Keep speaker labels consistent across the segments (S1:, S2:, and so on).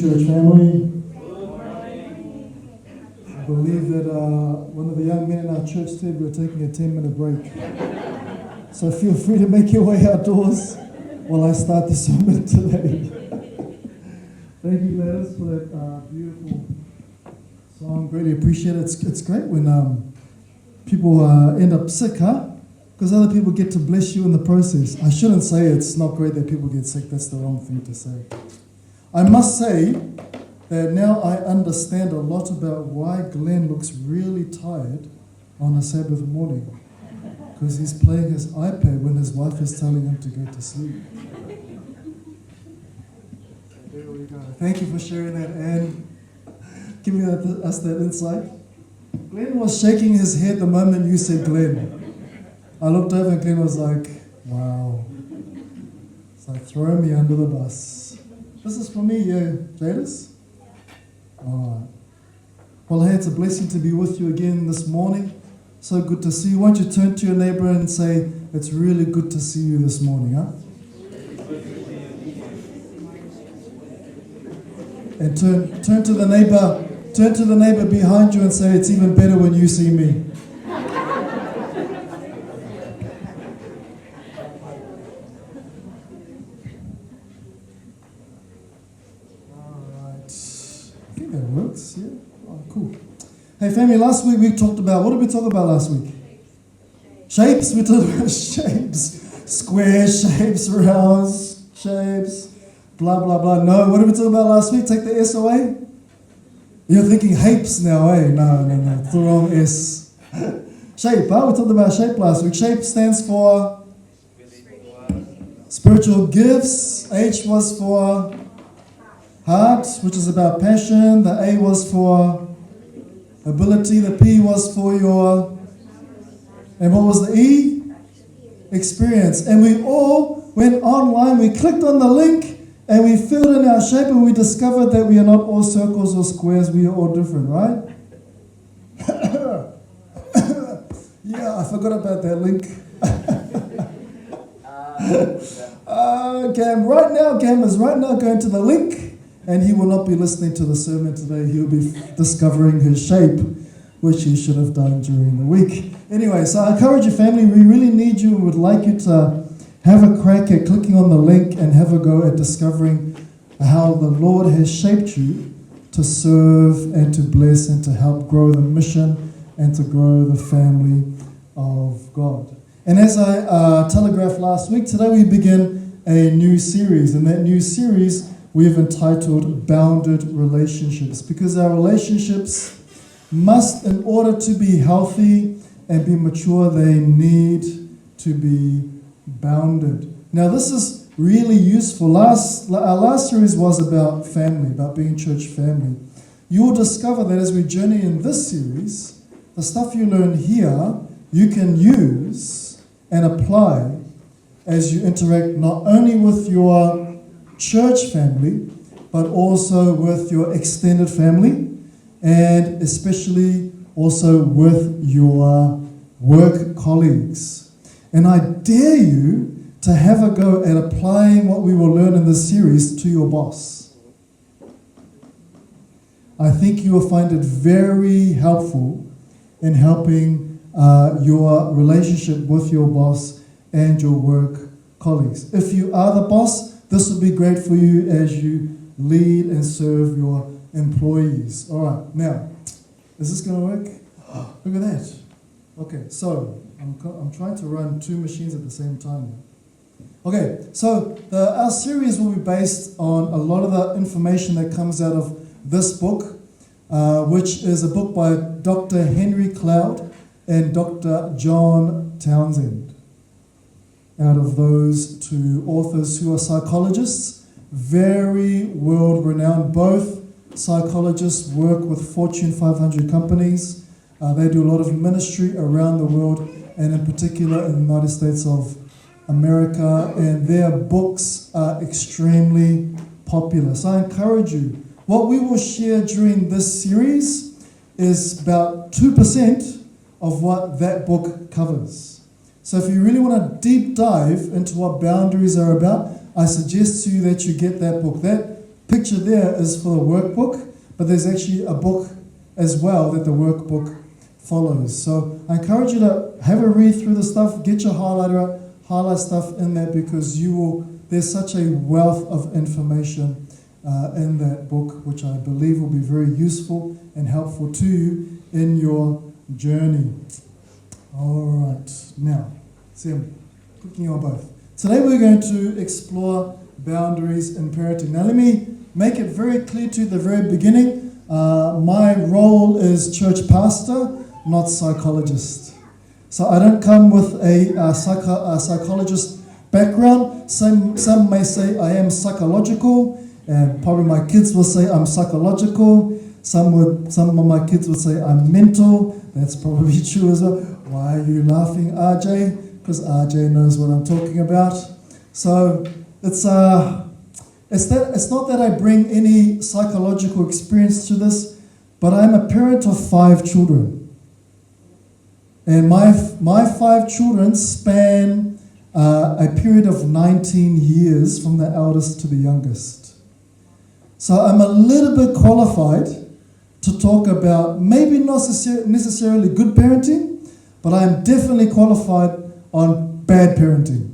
S1: church family. I believe that one of the young men in our church said we were taking a 10-minute break. So feel free to make your way outdoors while I start the sermon today. Thank you, Gladys, for that beautiful song. Greatly appreciate it. It's great when people end up sick, huh? Because other people get to bless you in the process. I shouldn't say it's not great that people get sick. That's the wrong thing to say. I must say that now I understand a lot about why Glenn looks really tired on a Sabbath morning. Because he's playing his iPad when his wife is telling him to go to sleep. There we go. Thank you for sharing that and giving us that insight. Glenn was shaking his head the moment you said Glenn. I looked over and Glenn was like, wow. It's like, throw me under the bus. This is for me, yeah, Jadis? All right. Well, hey, it's a blessing to be with you again this morning. So good to see you. Why don't you turn to your neighbor and say, it's really good to see you this morning, huh? And turn to the neighbor behind you and say, it's even better when you see me. That works, yeah? Oh, cool. Hey, family, last week we talked about, what did we talk about last week? Shapes. We talked about shapes. Square shapes, rounds, shapes, blah, blah, blah. No, what did we talk about last week? Take the S away? You're thinking hapes now, eh? No. It's the wrong S. Shape, huh? We talked about shape last week. Shape stands for spiritual gifts. H was for heart, which is about passion. The A was for ability. The P was for your... And what was the E? Experience. And we all went online. We clicked on the link and we filled in our shape and we discovered that we are not all circles or squares. We are all different, right? Yeah, I forgot about that link. Cam is right now going to the link. And he will not be listening to the sermon today. He'll be discovering his shape, which he should have done during the week. Anyway, so I encourage you, family, we really need you and would like you to have a crack at clicking on the link and have a go at discovering how the Lord has shaped you to serve and to bless and to help grow the mission and to grow the family of God. And as I telegraphed last week, today we begin a new series. And that new series we've entitled Bounded Relationships, because our relationships must, in order to be healthy and be mature, they need to be bounded. Now, this is really useful. Our last series was about family, about being church family. You'll discover that as we journey in this series, the stuff you learn here, you can use and apply as you interact not only with your church family, but also with your extended family, and especially also with your work colleagues. And I dare you to have a go at applying what we will learn in this series to your boss. I think you will find it very helpful in helping your relationship with your boss and your work colleagues. If you are the boss, this will be great for you as you lead and serve your employees. All right, now, is this going to work? Look at that. Okay, so I'm trying to run two machines at the same time. Okay, so our series will be based on a lot of the information that comes out of this book, which is a book by Dr. Henry Cloud and Dr. John Townsend. Out of those two authors who are psychologists, very world-renowned. Both psychologists work with Fortune 500 companies. They do a lot of ministry around the world, and in particular in the United States of America, and their books are extremely popular. So I encourage you, what we will share during this series is about 2% of what that book covers. So if you really want to deep dive into what boundaries are about, I suggest to you that you get that book. That picture there is for the workbook, but there's actually a book as well that the workbook follows. So I encourage you to have a read through the stuff, get your highlighter out, highlight stuff in there, because there's such a wealth of information in that book, which I believe will be very useful and helpful to you in your journey. All right, now, see, I'm clicking on both. Today we're going to explore boundaries in parenting. Now let me make it very clear to you at the very beginning, my role is church pastor, not psychologist. So I don't come with a psychologist background. Some may say I am psychological, and probably my kids will say I'm psychological. Some of my kids would say I'm mental. That's probably true as well. Why are you laughing, RJ? Because RJ knows what I'm talking about. So it's not that I bring any psychological experience to this, but I'm a parent of 5 children. And my 5 children span a period of 19 years from the eldest to the youngest. So I'm a little bit qualified to talk about maybe not necessarily good parenting, but I'm definitely qualified on bad parenting.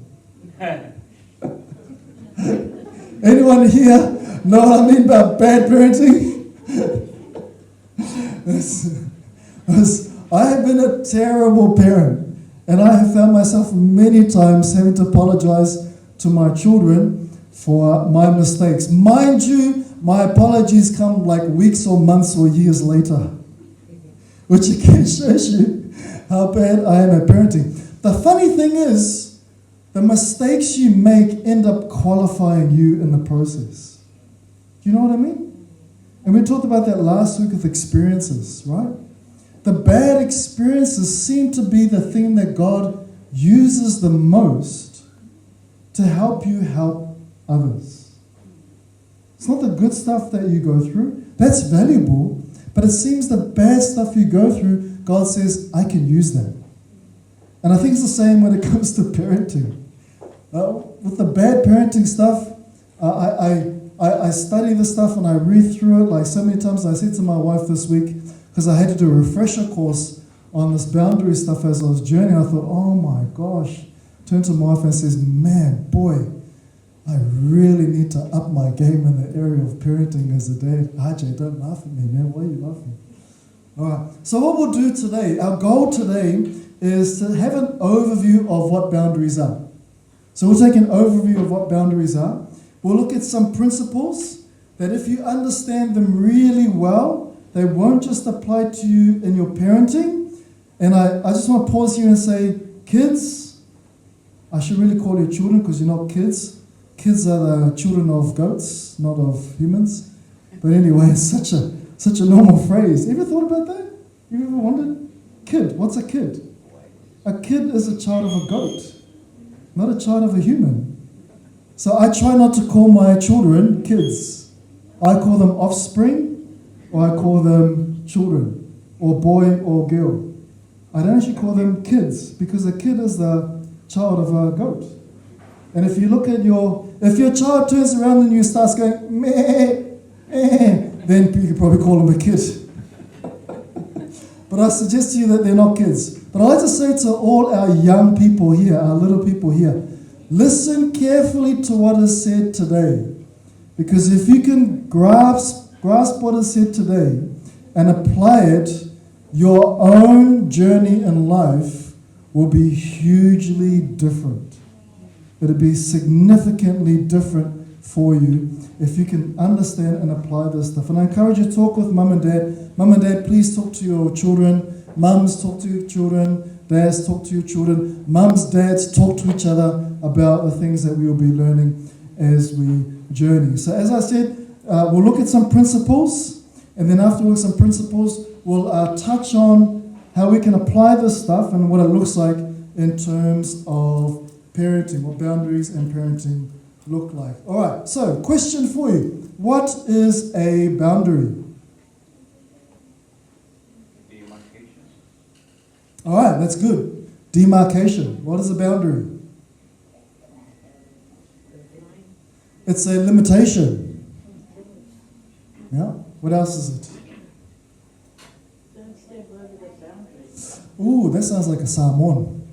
S1: Anyone here know what I mean about bad parenting? I have been a terrible parent, and I have found myself many times having to apologize to my children for my mistakes. Mind you, my apologies come like weeks or months or years later, which again shows you how bad I am at parenting. The funny thing is, the mistakes you make end up qualifying you in the process. Do you know what I mean? And we talked about that last week with experiences, right? The bad experiences seem to be the thing that God uses the most to help you help others. It's not the good stuff that you go through. That's valuable, but it seems the bad stuff you go through, God says, I can use that. And I think it's the same when it comes to parenting. With the bad parenting stuff, I study the stuff and I read through it like so many times. I said to my wife this week, because I had to do a refresher course on this boundary stuff as I was journeying, I thought, oh my gosh. Turned to my wife and says, man, boy, I really need to up my game in the area of parenting as a dad. RJ, don't laugh at me, man. Why are you laughing? All right. So what we'll do today, our goal today is to have an overview of what boundaries are. So we'll take an overview of what boundaries are. We'll look at some principles that if you understand them really well, they won't just apply to you in your parenting. And I just want to pause here and say, kids, I should really call you children because you're not kids. Kids are the children of goats, not of humans. But anyway, it's such a normal phrase. You ever thought about that? You ever wondered? Kid, what's a kid? A kid is a child of a goat, not a child of a human. So I try not to call my children kids. I call them offspring, or I call them children, or boy or girl. I don't actually call them kids, because a kid is the child of a goat. And if you look at if your child turns around and you starts going, meh, then you could probably call them a kid. But I suggest to you that they're not kids. But I like to say to all our young people here, our little people here, listen carefully to what is said today. Because if you can grasp what is said today and apply it, your own journey in life will be hugely different. It'll be significantly different for you if you can understand and apply this stuff. And I encourage you to talk with mum and dad. Mum and dad, please talk to your children. Mums, talk to your children. Dads, talk to your children. Mums, dads, talk to each other about the things that we will be learning as we journey. So as I said, we'll look at some principles, and then after we look at some principles, we'll touch on how we can apply this stuff and what it looks like in terms of parenting, what boundaries and parenting look like. All right, so question for you. What is a boundary?
S2: Demarcation.
S1: All right, that's good. Demarcation. What is a boundary? It's a limitation. Yeah? What else is it?
S3: Don't step over the boundaries.
S1: Ooh, that sounds like a Samoan.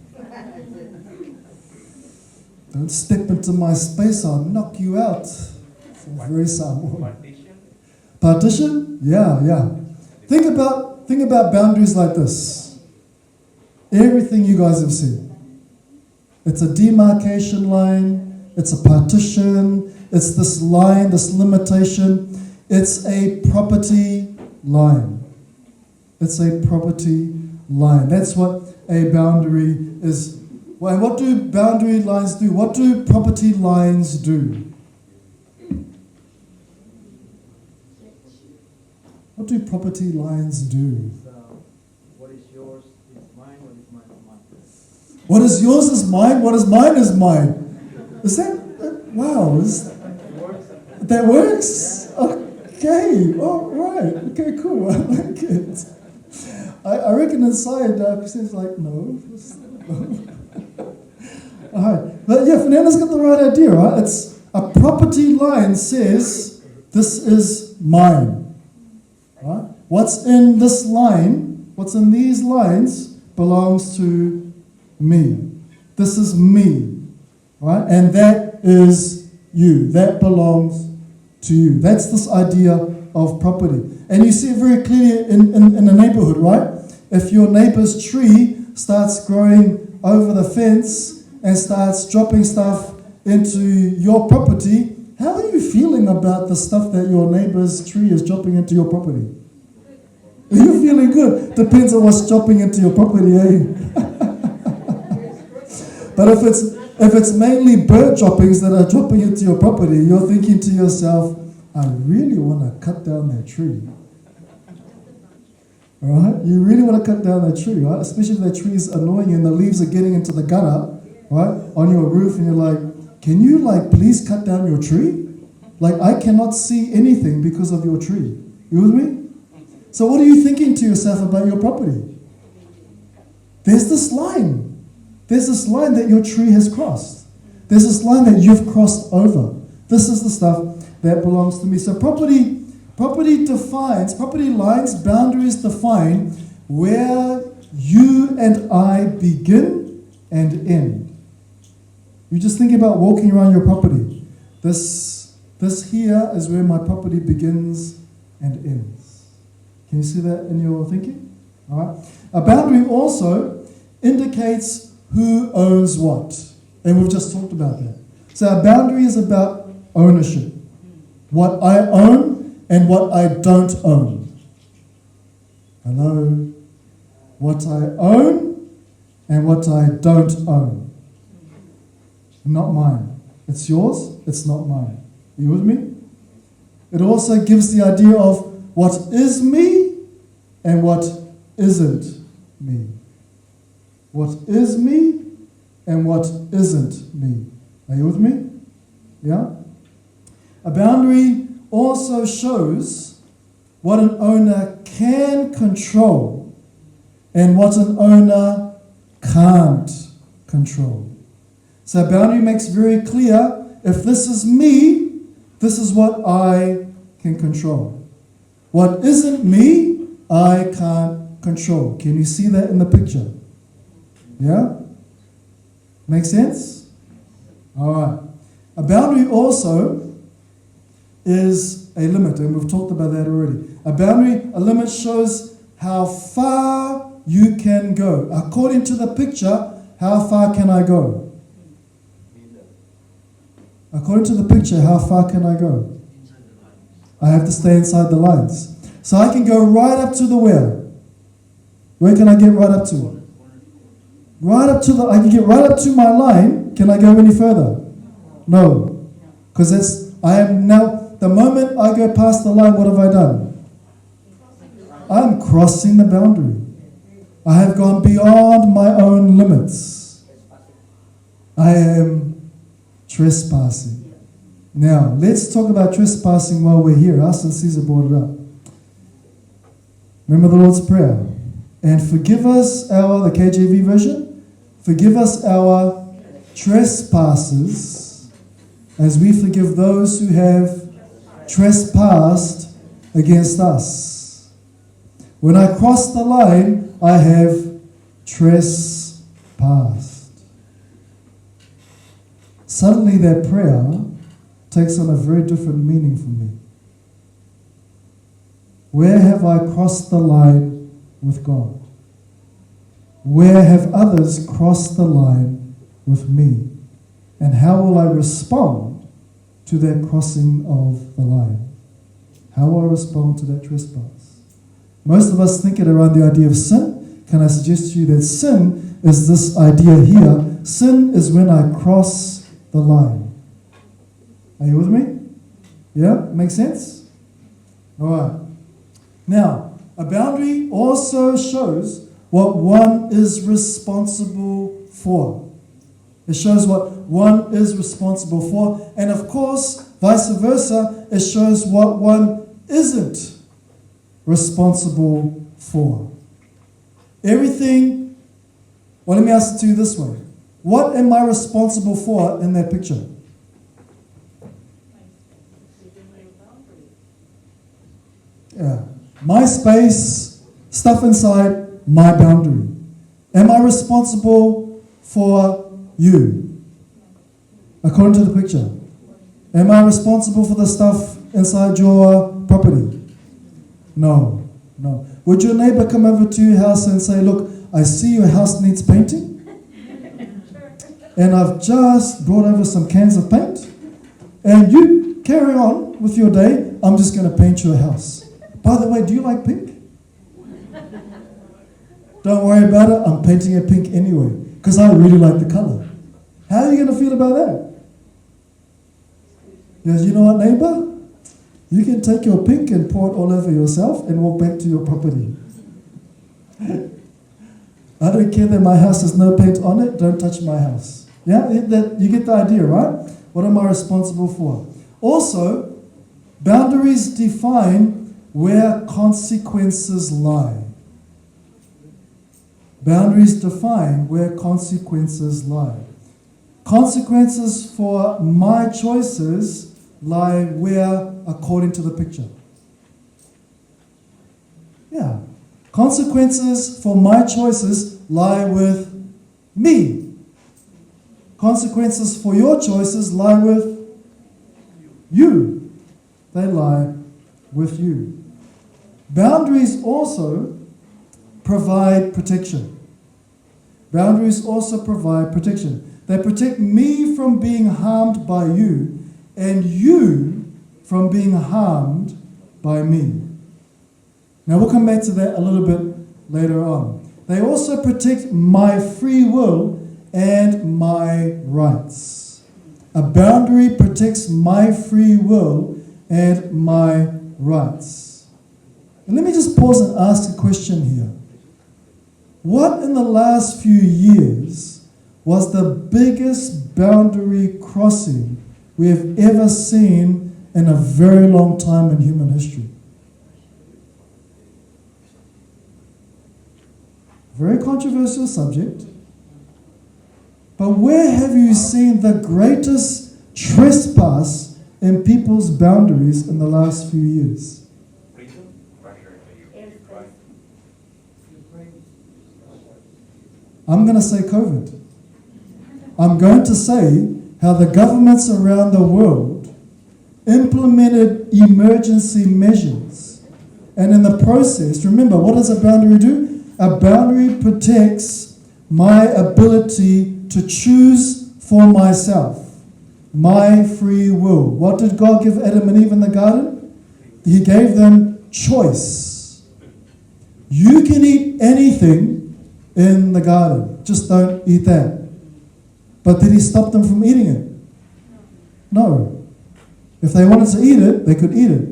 S1: Don't step into my space, I'll knock you out. Sounds very Samoan.
S2: Partition?
S1: Partition? Yeah. Think about boundaries like this. Everything you guys have seen. It's a demarcation line, it's a partition, it's this line, this limitation. It's a property line. It's a property line. That's what a boundary is. Well, what do boundary lines do? What do property lines do? What do property lines do?
S4: So, what is yours is mine, what is mine is mine.
S1: What is yours is mine, what is mine is mine. Is that, wow, that works? Okay, all right, okay, cool, I like it. I reckon inside, Christine's like, no. All right, but yeah, Fernanda's got the right idea, right? It's a property line says, this is mine, right? What's in this line, what's in these lines belongs to me. This is me, right? And that is you. That belongs to you. That's this idea of property. And you see it very clearly in a neighborhood, right? If your neighbor's tree starts growing over the fence and starts dropping stuff into your property, how are you feeling about the stuff that your neighbor's tree is dropping into your property? Are you feeling good? Depends on what's dropping into your property, eh? But if it's mainly bird droppings that are dropping into your property, you're thinking to yourself, I really want to cut down that tree. All right? You really want to cut down that tree, right? Especially if that tree is annoying you and the leaves are getting into the gutter, right? On your roof, and you're like, can you please cut down your tree? I cannot see anything because of your tree. You with me? So what are you thinking to yourself about your property? There's this line. There's this line that your tree has crossed. There's this line that you've crossed over. This is the stuff that belongs to me. So property lines, boundaries define where you and I begin and end. You just think about walking around your property. This here is where my property begins and ends. Can you see that in your thinking? All right. A boundary also indicates who owns what. And we've just talked about that. So a boundary is about ownership. What I own and what I don't own. Hello? What I own and what I don't own. Not mine. It's yours, it's not mine. You with me? It also gives the idea of what is me and what isn't me. What is me and what isn't me. Are you with me? Yeah? A boundary also shows what an owner can control and what an owner can't control. So a boundary makes very clear, if this is me, this is what I can control. What isn't me, I can't control. Can you see that in the picture? Yeah? Make sense? All right. A boundary also is a limit, and we've talked about that already. A limit shows how far you can go. According to the picture, how far can I go? According to the picture, how far can I go? I have to stay inside the lines. So I can go right up to the where? Where can I get right up to? I can get right up to my line. Can I go any further? No. Because the moment I go past the line, what have I done? I'm crossing the boundary. I have gone beyond my own limits. I am trespassing. Now, let's talk about trespassing while we're here. Us and Caesar brought it up. Remember the Lord's Prayer. And forgive us the KJV version, forgive us our trespasses as we forgive those who have trespassed against us. When I cross the line, I have trespassed. Suddenly that prayer takes on a very different meaning for me. Where have I crossed the line with God? Where have others crossed the line with me? And how will I respond to that crossing of the line? How will I respond to that trespass? Most of us think it around the idea of sin. Can I suggest to you that sin is this idea here? Sin is when I cross the line. Are you with me? Yeah? Make sense? All right. Now, a boundary also shows what one is responsible for. It shows what one is responsible for. And of course, vice versa, it shows what one isn't responsible for. Everything, well, let me ask it to you this way. What am I responsible for in that picture? Yeah. My space, stuff inside my boundary. Am I responsible for you? According to the picture. Am I responsible for the stuff inside your property? No. Would your neighbor come over to your house and say, look, I see your house needs painting, and I've just brought over some cans of paint, and you carry on with your day, I'm just going to paint your house. By the way, do you like pink? Don't worry about it, I'm painting it pink anyway, because I really like the color. How are you going to feel about that? Because you know what, neighbor? You can take your pink and pour it all over yourself and walk back to your property. I don't care that my house has no paint on it, don't touch my house. Yeah, you get the idea, right? What am I responsible for? Also, boundaries define where consequences lie. Boundaries define where consequences lie. Consequences for my choices lie where, according to the picture? Yeah. Consequences for my choices lie with me. Consequences for your choices lie with you. They lie with you. Boundaries also provide protection. Boundaries also provide protection. They protect me from being harmed by you and you from being harmed by me. Now we'll come back to that a little bit later on. They also protect my free will and my rights. A boundary protects my free will and my rights. And let me just pause and ask a question here. What in the last few years was the biggest boundary crossing we have ever seen in a very long time in human history? Very controversial subject. But where have you seen the greatest trespass in people's boundaries in the last few years?
S2: Freedom, pressure,
S1: I'm going to say COVID. I'm going to say how the governments around the world implemented emergency measures. And in the process, remember, what does a boundary do? A boundary protects my ability to choose for myself, my free will. What did God give Adam and Eve in the garden? He gave them choice. You can eat anything in the garden, just don't eat that. But did he stop them from eating it? No. If they wanted to eat it, they could eat it.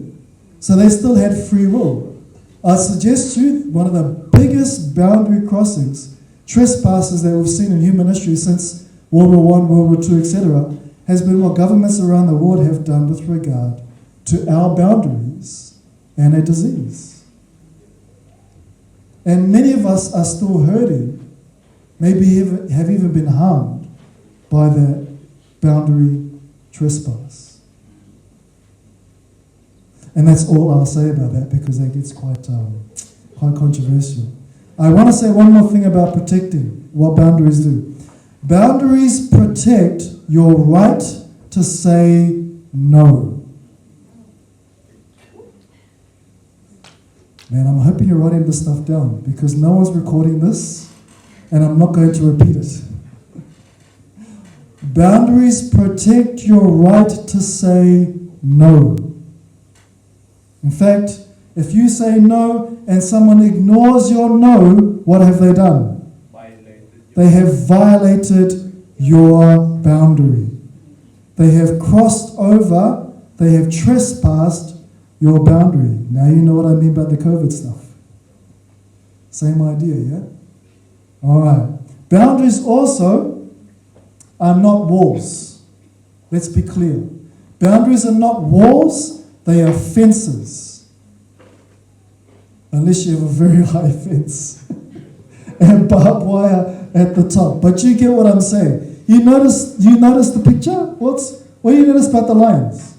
S1: So they still had free will. I suggest to you, one of the biggest boundary crossings, trespasses that we've seen in human history since World War I, World War II, etc., has been what governments around the world have done with regard to our boundaries and a disease. And many of us are still hurting, maybe have even been harmed by that boundary trespass. And that's all I'll say about that because that gets quite controversial. I want to say one more thing about protecting, what boundaries do. Boundaries protect your right to say no. Man, I'm hoping you're writing this stuff down because no one's recording this and I'm not going to repeat it. Boundaries protect your right to say no. In fact, if you say no and someone ignores your no, what have they done? They have violated your boundary. They have crossed over, they have trespassed your boundary. Now you know what I mean by the COVID stuff. Same idea, yeah? All right. Boundaries also are not walls. Let's be clear. Boundaries are not walls, they are fences. Unless you have a very high fence and barbed wire at the top. But you get what I'm saying. You notice the picture? What do you notice about the lines?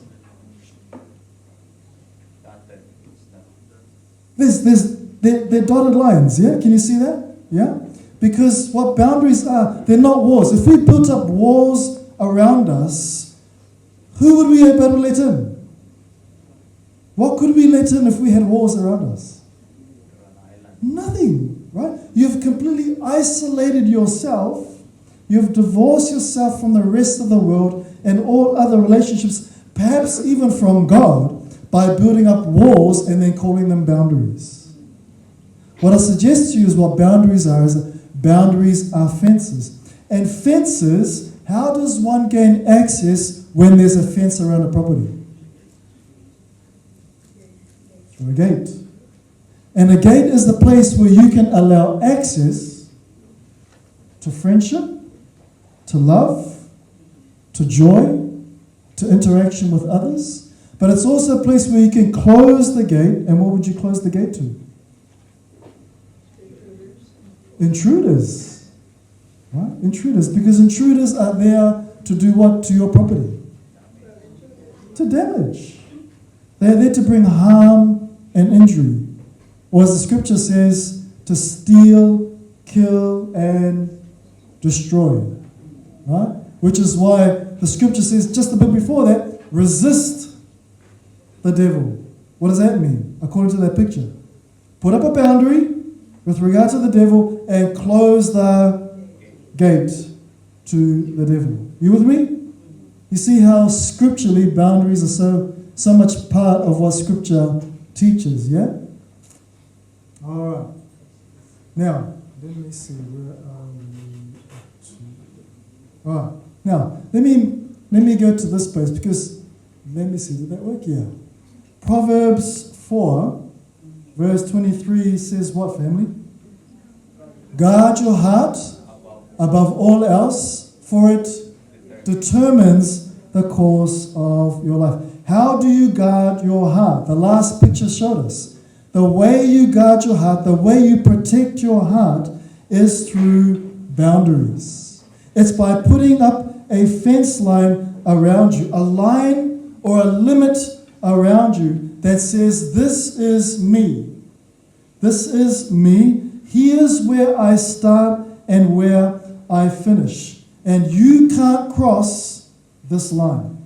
S1: They're dotted lines, yeah? Can you see that? Yeah? Because what boundaries are, they're not walls. If we built up walls around us, who would we be able to let in? What could we let in if we had walls around us? Nothing, right? You've completely isolated yourself. You've divorced yourself from the rest of the world and all other relationships, perhaps even from God, by building up walls and then calling them boundaries. What I suggest to you is what boundaries are, is that boundaries are fences. And fences, how does one gain access when there's a fence around a property? Through a gate. And a gate is the place where you can allow access to friendship, to love, to joy, to interaction with others. But it's also a place where you can close the gate. And what would you close the gate to? Intruders. Right? Intruders. Because intruders are there to do what to your property? To damage. They're there to bring harm and injury. Or as the scripture says, to steal, kill, and destroy. Right? Which is why the scripture says just a bit before that, resist the devil. What does that mean? According to that picture. Put up a boundary with regard to the devil and close the gate to the devil. You with me? You see how scripturally boundaries are so much part of what scripture teaches, yeah? All right. Now, let me see. Where are we? All right. Now, let me go to this place because, let me see, did that work? Yeah. Proverbs 4, verse 23 says what, family? Guard your heart above all else, for it determines the course of your life. How do you guard your heart? The last picture showed us. The way you guard your heart, the way you protect your heart is through boundaries. It's by putting up a fence line around you, a line or a limit around you that says, this is me. This is me. Here's where I start and where I finish. And you can't cross this line.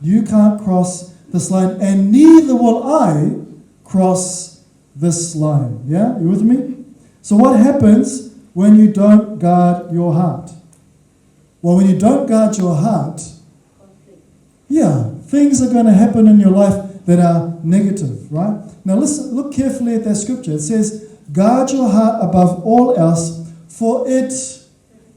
S1: You can't cross this line, and neither will I cross this line. Yeah? You with me? So what happens when you don't guard your heart? Well, when you don't guard your heart, yeah, things are going to happen in your life that are negative, right? Now listen, look carefully at that scripture. It says, guard your heart above all else, for it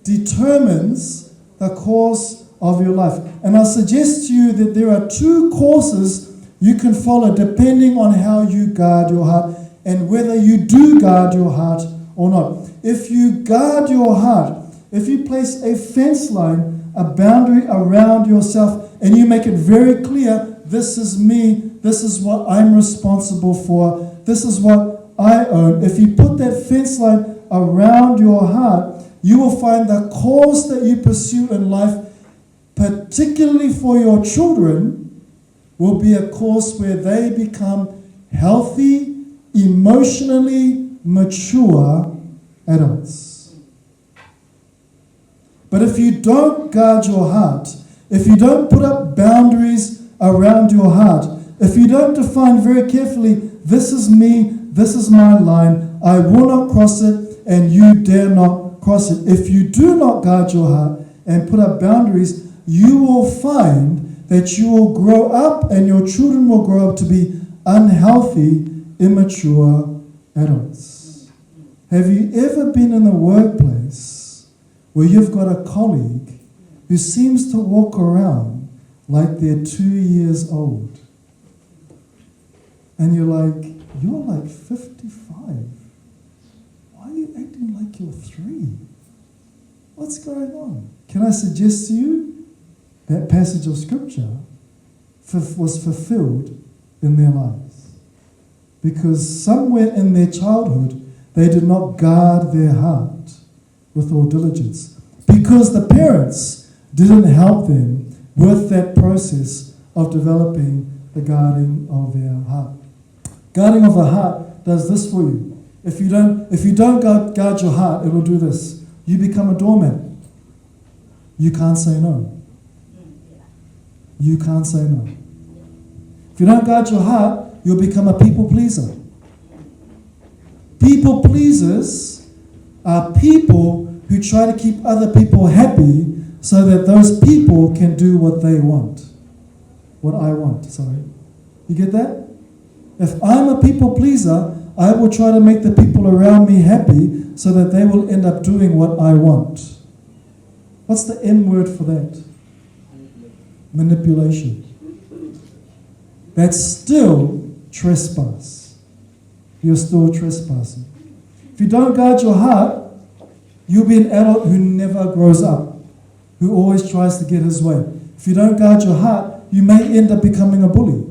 S1: determines the course of your life. And I suggest to you that there are two courses you can follow depending on how you guard your heart and whether you do guard your heart or not. If you guard your heart, if you place a fence line, a boundary around yourself, and you make it very clear, this is me, this is what I'm responsible for, this is what I own. If you put that fence line around your heart, you will find the course that you pursue in life, particularly for your children, will be a course where they become healthy, emotionally mature adults. But if you don't guard your heart, if you don't put up boundaries around your heart, if you don't define very carefully, this is me, this is my line, I will not cross it, and you dare not cross it. If you do not guard your heart and put up boundaries, you will find that you will grow up and your children will grow up to be unhealthy, immature adults. Have you ever been in a workplace where you've got a colleague who seems to walk around like they're 2 years old? And you're like 55. Why are you acting like you're 3? What's going on? Can I suggest to you that passage of scripture was fulfilled in their lives? Because somewhere in their childhood, they did not guard their heart with all diligence. Because the parents didn't help them with that process of developing the guarding of their heart. Guarding of the heart does this for you. If you don't guard your heart, it will do this. You become a doormat. You can't say no. You can't say no. If you don't guard your heart, you'll become a people pleaser. People pleasers are people who try to keep other people happy so that those people can do what they want. What I want, sorry. You get that? If I'm a people pleaser, I will try to make the people around me happy so that they will end up doing what I want. What's the M word for that? Manipulation. That's still trespass. You're still trespassing. If you don't guard your heart, you'll be an adult who never grows up, who always tries to get his way. If you don't guard your heart, you may end up becoming a bully.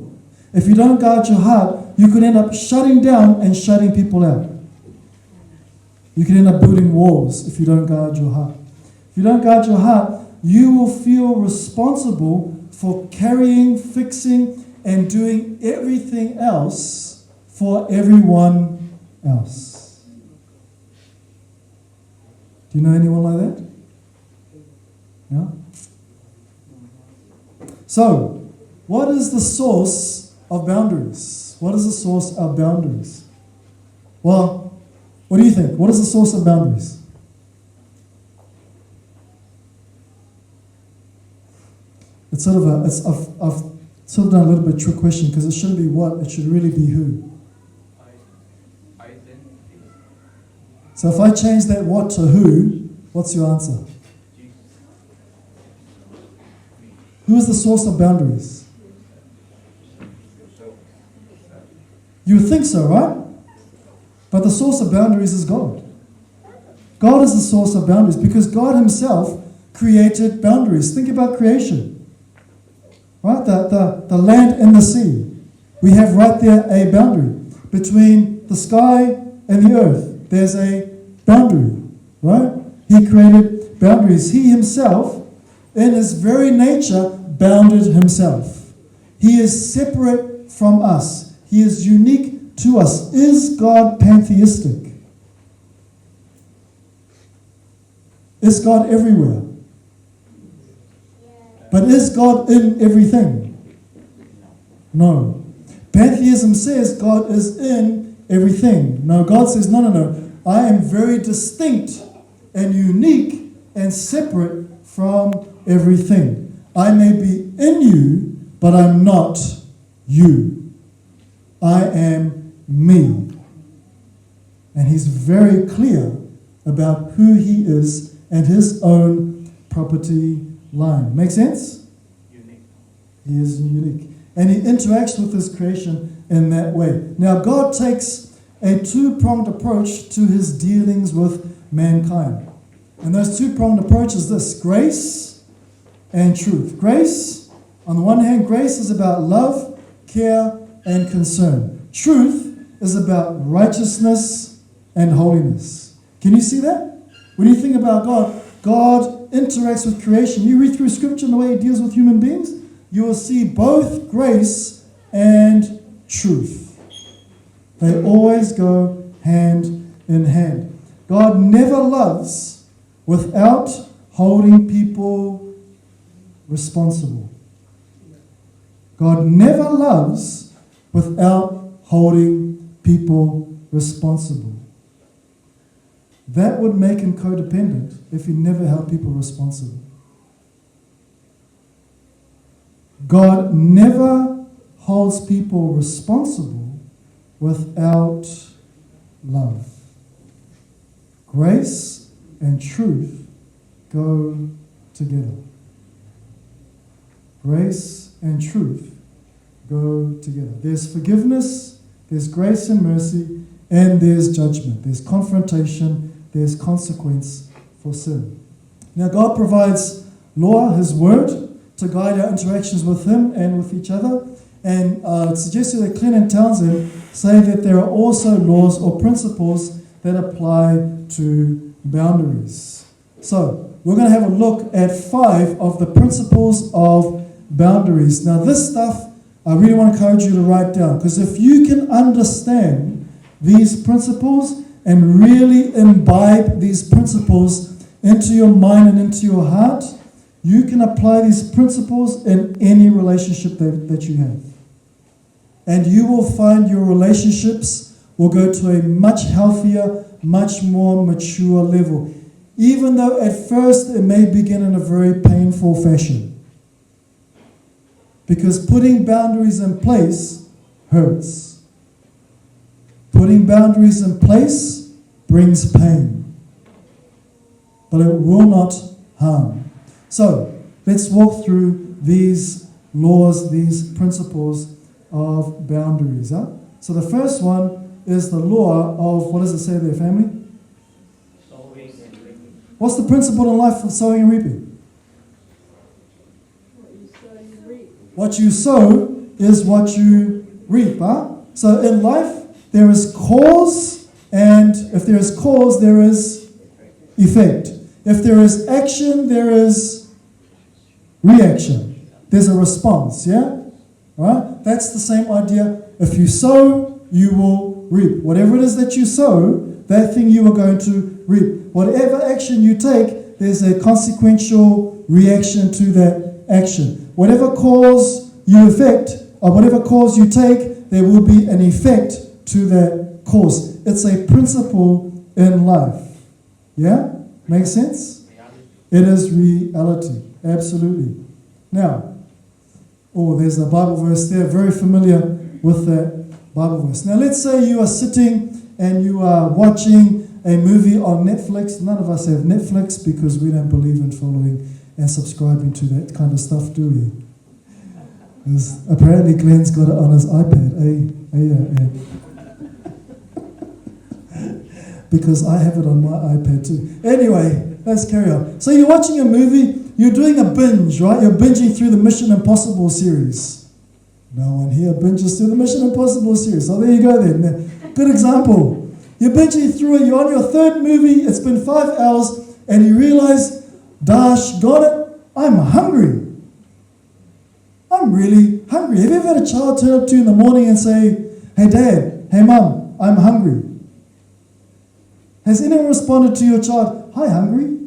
S1: If you don't guard your heart, you could end up shutting down and shutting people out. You can end up building walls if you don't guard your heart. If you don't guard your heart, you will feel responsible for carrying, fixing, and doing everything else for everyone else. Do you know anyone like that? Yeah? So, what is the source of boundaries? What is the source of boundaries? Well, what do you think? What is the source of boundaries? It's sort of I've sort of done a little bit of a trick question because it shouldn't be what, it should really be who.
S2: Identity.
S1: So if I change that what to who, what's your answer?
S2: Jesus.
S1: Who is the source of boundaries?
S2: So,
S1: You would think so, right? But the source of boundaries is God. God is the source of boundaries because God himself created boundaries. Think about creation. Right? The land and the sea. We have right there a boundary. Between the sky and the earth, there's a boundary. Right? He created boundaries. He himself, in his very nature, bounded himself. He is separate from us. He is unique to us. Is God pantheistic? Is God everywhere? But is God in everything? No. Pantheism says God is in everything. No, God says, no. I am very distinct and unique and separate from everything. I may be in you, but I'm not you. I am me. And he's very clear about who he is and his own property line. Make sense?
S2: unique.
S1: He is unique. And he interacts with his creation in that way. Now, God takes a two-pronged approach to his dealings with mankind. And those two-pronged approach is this: grace and truth. Grace, on the one hand, grace is about love, care, and concern. Truth is about righteousness and holiness. Can you see that? When you think about God, God interacts with creation. You read through Scripture and the way he deals with human beings, you will see both grace and truth. They always go hand in hand. God never loves without holding people responsible. God never loves without holding people responsible. That would make him codependent if he never held people responsible. God never holds people responsible without love. Grace and truth go together. Grace and truth go together. There's forgiveness, there's grace and mercy, and there's judgment. There's confrontation, there's consequence for sin. Now, God provides law, His word, to guide our interactions with Him and with each other. And it's suggested that Clinton and Townsend say that there are also laws or principles that apply to boundaries. So, we're going to have a look at 5 of the principles of boundaries. Now, this stuff I really want to encourage you to write down, because if you can understand these principles and really imbibe these principles into your mind and into your heart, you can apply these principles in any relationship that you have. And you will find your relationships will go to a much healthier, much more mature level. Even though at first it may begin in a very painful fashion. Because putting boundaries in place hurts. Putting boundaries in place brings pain. But it will not harm. So, let's walk through these laws, these principles of boundaries. Huh? So the first one is the law of, what does it say there, family?
S2: Sowing and reaping.
S1: What's the principle in life of sowing and reaping? What you sow is what you reap. Huh? So in life, there is cause, and if there is cause, there is effect. If there is action, there is reaction. There's a response, yeah? All right? That's the same idea. If you sow, you will reap. Whatever it is that you sow, that thing you are going to reap. Whatever action you take, there's a consequential reaction to that action. Whatever cause you affect, or whatever cause you take, there will be an effect to that cause. It's a principle in life. Yeah? Make sense? It is reality. Absolutely. Now, there's a Bible verse there, very familiar with that Bible verse. Now, let's say you are sitting and you are watching a movie on Netflix. None of us have Netflix because we don't believe in following and subscribing to that kind of stuff, do we? Because apparently Glenn's got it on his iPad. Because I have it on my iPad too. Anyway, let's carry on. So you're watching a movie, you're doing a binge, right? You're binging through the Mission Impossible series. No one here binges through the Mission Impossible series. So there you go then. Now, good example. You're binging through it, you're on your 3rd movie, it's been 5 hours, and you realize, Dash, got it, I'm hungry. I'm really hungry. Have you ever had a child turn up to you in the morning and say, hey Dad, hey Mum, I'm hungry? Has anyone responded to your child, hi, hungry?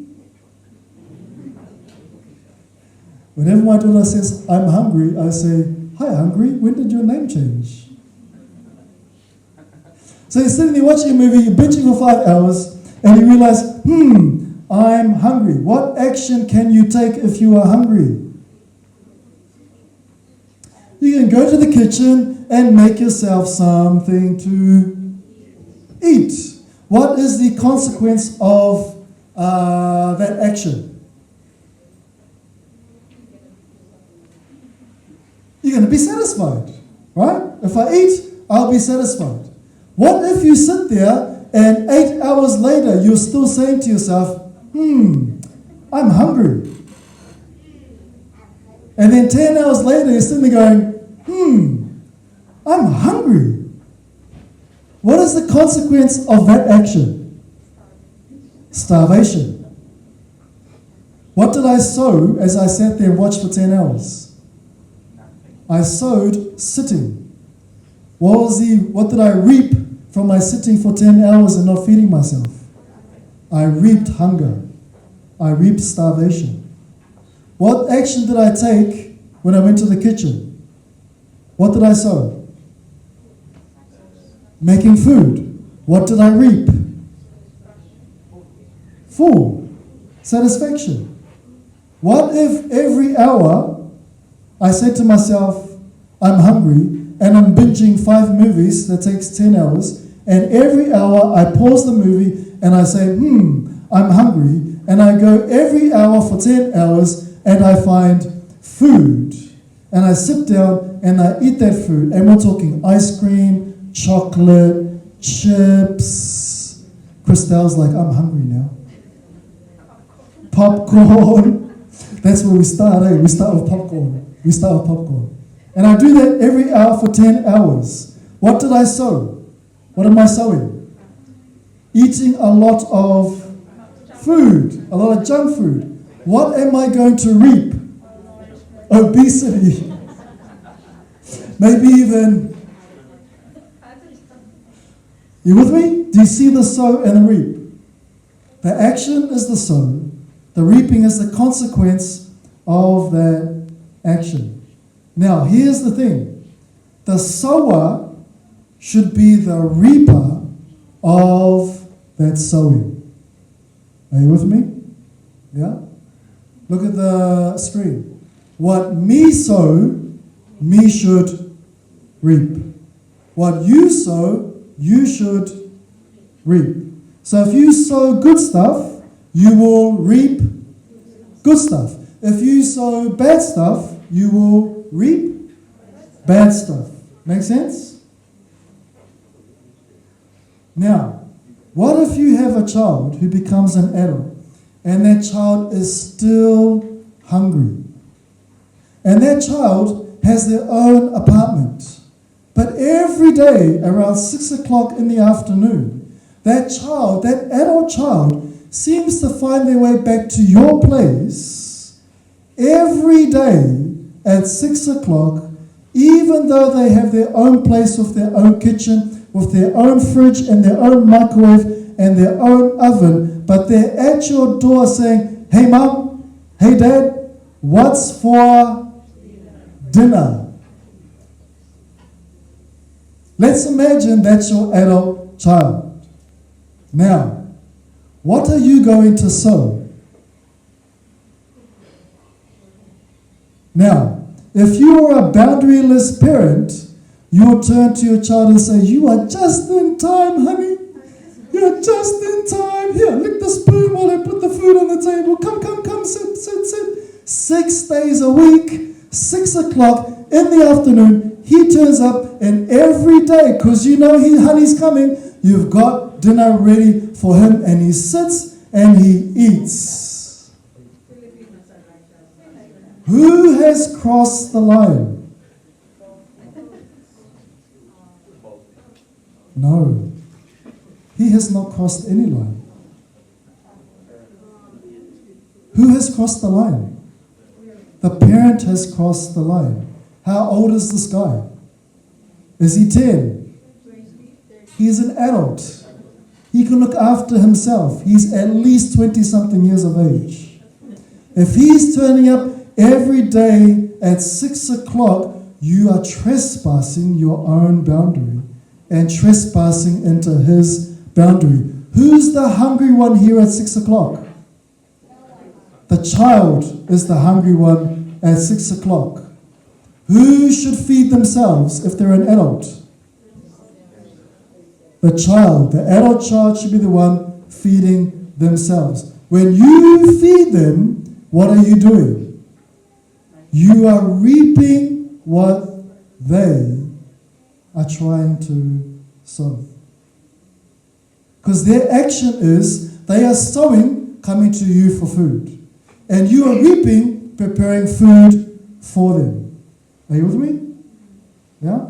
S1: Whenever my daughter says, I'm hungry, I say, hi, hungry, when did your name change? So you're sitting there watching a movie, you're binging for 5 hours, and you realize, I'm hungry. What action can you take if you are hungry? You can go to the kitchen and make yourself something to eat. What is the consequence of that action? You're going to be satisfied, right? If I eat, I'll be satisfied. What if you sit there and 8 hours later you're still saying to yourself, I'm hungry. And then 10 hours later you're sitting there going, I'm hungry. What is the consequence of that action? Starvation. What did I sow as I sat there and watched for 10 hours? I sowed sitting. What did I reap from my sitting for 10 hours and not feeding myself? I reaped hunger. I reaped starvation. What action did I take when I went to the kitchen? What did I sow? Making food. What did I reap? Full satisfaction. What if every hour I said to myself, I'm hungry, and I'm binging 5 movies that takes 10 hours, and every hour I pause the movie and I say, I'm hungry, and I go every hour for 10 hours and I find food, and I sit down and I eat that food, and we're talking ice cream, chocolate, chips. Christelle's like, I'm hungry now. Popcorn. That's where we start, eh? We start with popcorn. And I do that every hour for 10 hours. What did I sow? What am I sowing? Eating a lot of food, a lot of junk food. What am I going to reap? Obesity. Maybe even... You with me? Do you see the sow and the reap? The action is the sow. The reaping is the consequence of that action. Now, here's the thing. The sower should be the reaper of that sowing. Are you with me? Yeah? Look at the screen. What me sow, me should reap. What you sow, you should reap. So if you sow good stuff, you will reap good stuff. If you sow bad stuff, you will reap bad stuff. Make sense? Now, what if you have a child who becomes an adult and that child is still hungry? And that child has their own apartment. But every day around 6 o'clock in the afternoon, that child, that adult child, seems to find their way back to your place every day at 6 o'clock, even though they have their own place with their own kitchen, with their own fridge and their own microwave and their own oven, but they're at your door saying, hey mom, hey dad, what's for dinner? Let's imagine that's your adult child. Now, what are you going to sow? Now, if you are a boundaryless parent, you'll turn to your child and say, you are just in time, honey. You're just in time. Here, lick the spoon while I put the food on the table. Come, sit. 6 days a week, 6 o'clock in the afternoon, he turns up, and every day, because you know honey's coming, you've got dinner ready for him, and he sits and he eats. Who has crossed the line? No. He has not crossed any line. Who has crossed the line? The parent has crossed the line. How old is this guy? Is he 10? He's an adult. He can look after himself. He's at least 20-something years of age. If he's turning up every day at 6 o'clock, you are trespassing your own boundary and trespassing into his boundary. Who's the hungry one here at 6 o'clock? The child is the hungry one at 6 o'clock. Who should feed themselves if they're an adult? The child. The adult child should be the one feeding themselves. When you feed them, what are you doing? You are reaping what they are trying to sow. Because their action is, they are sowing, coming to you for food. And you are reaping, preparing food for them. Are you with me? Yeah?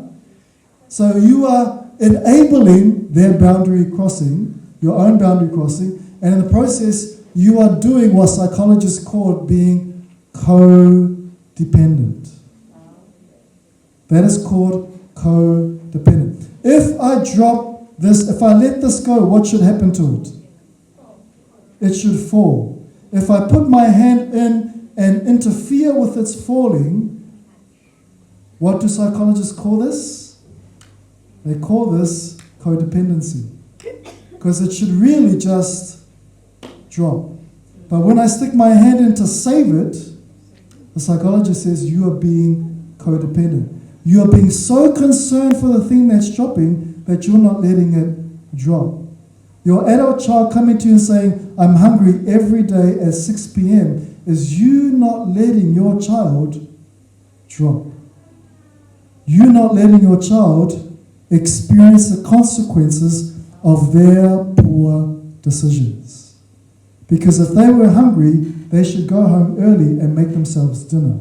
S1: So you are enabling their boundary crossing, your own boundary crossing, and in the process, you are doing what psychologists call being codependent. That is called codependent. If I drop this, if I let this go, what should happen to it? It should fall. If I put my hand in and interfere with its falling, what do psychologists call this? They call this codependency. Because it should really just drop. But when I stick my hand in to save it, the psychologist says you are being codependent. You are being so concerned for the thing that's dropping that you're not letting it drop. Your adult child coming to you and saying, I'm hungry every day at 6 p.m. is you not letting your child drop. You not letting your child experience the consequences of their poor decisions. Because if they were hungry, they should go home early and make themselves dinner,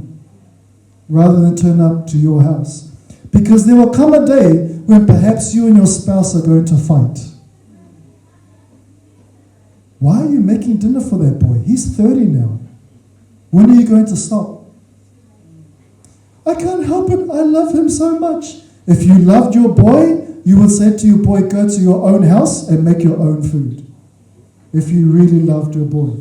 S1: rather than turn up to your house. Because there will come a day when perhaps you and your spouse are going to fight. Why are you making dinner for that boy? He's 30 now. When are you going to stop? I can't help it. I love him so much. If you loved your boy, you would say to your boy, go to your own house and make your own food. If you really loved your boy.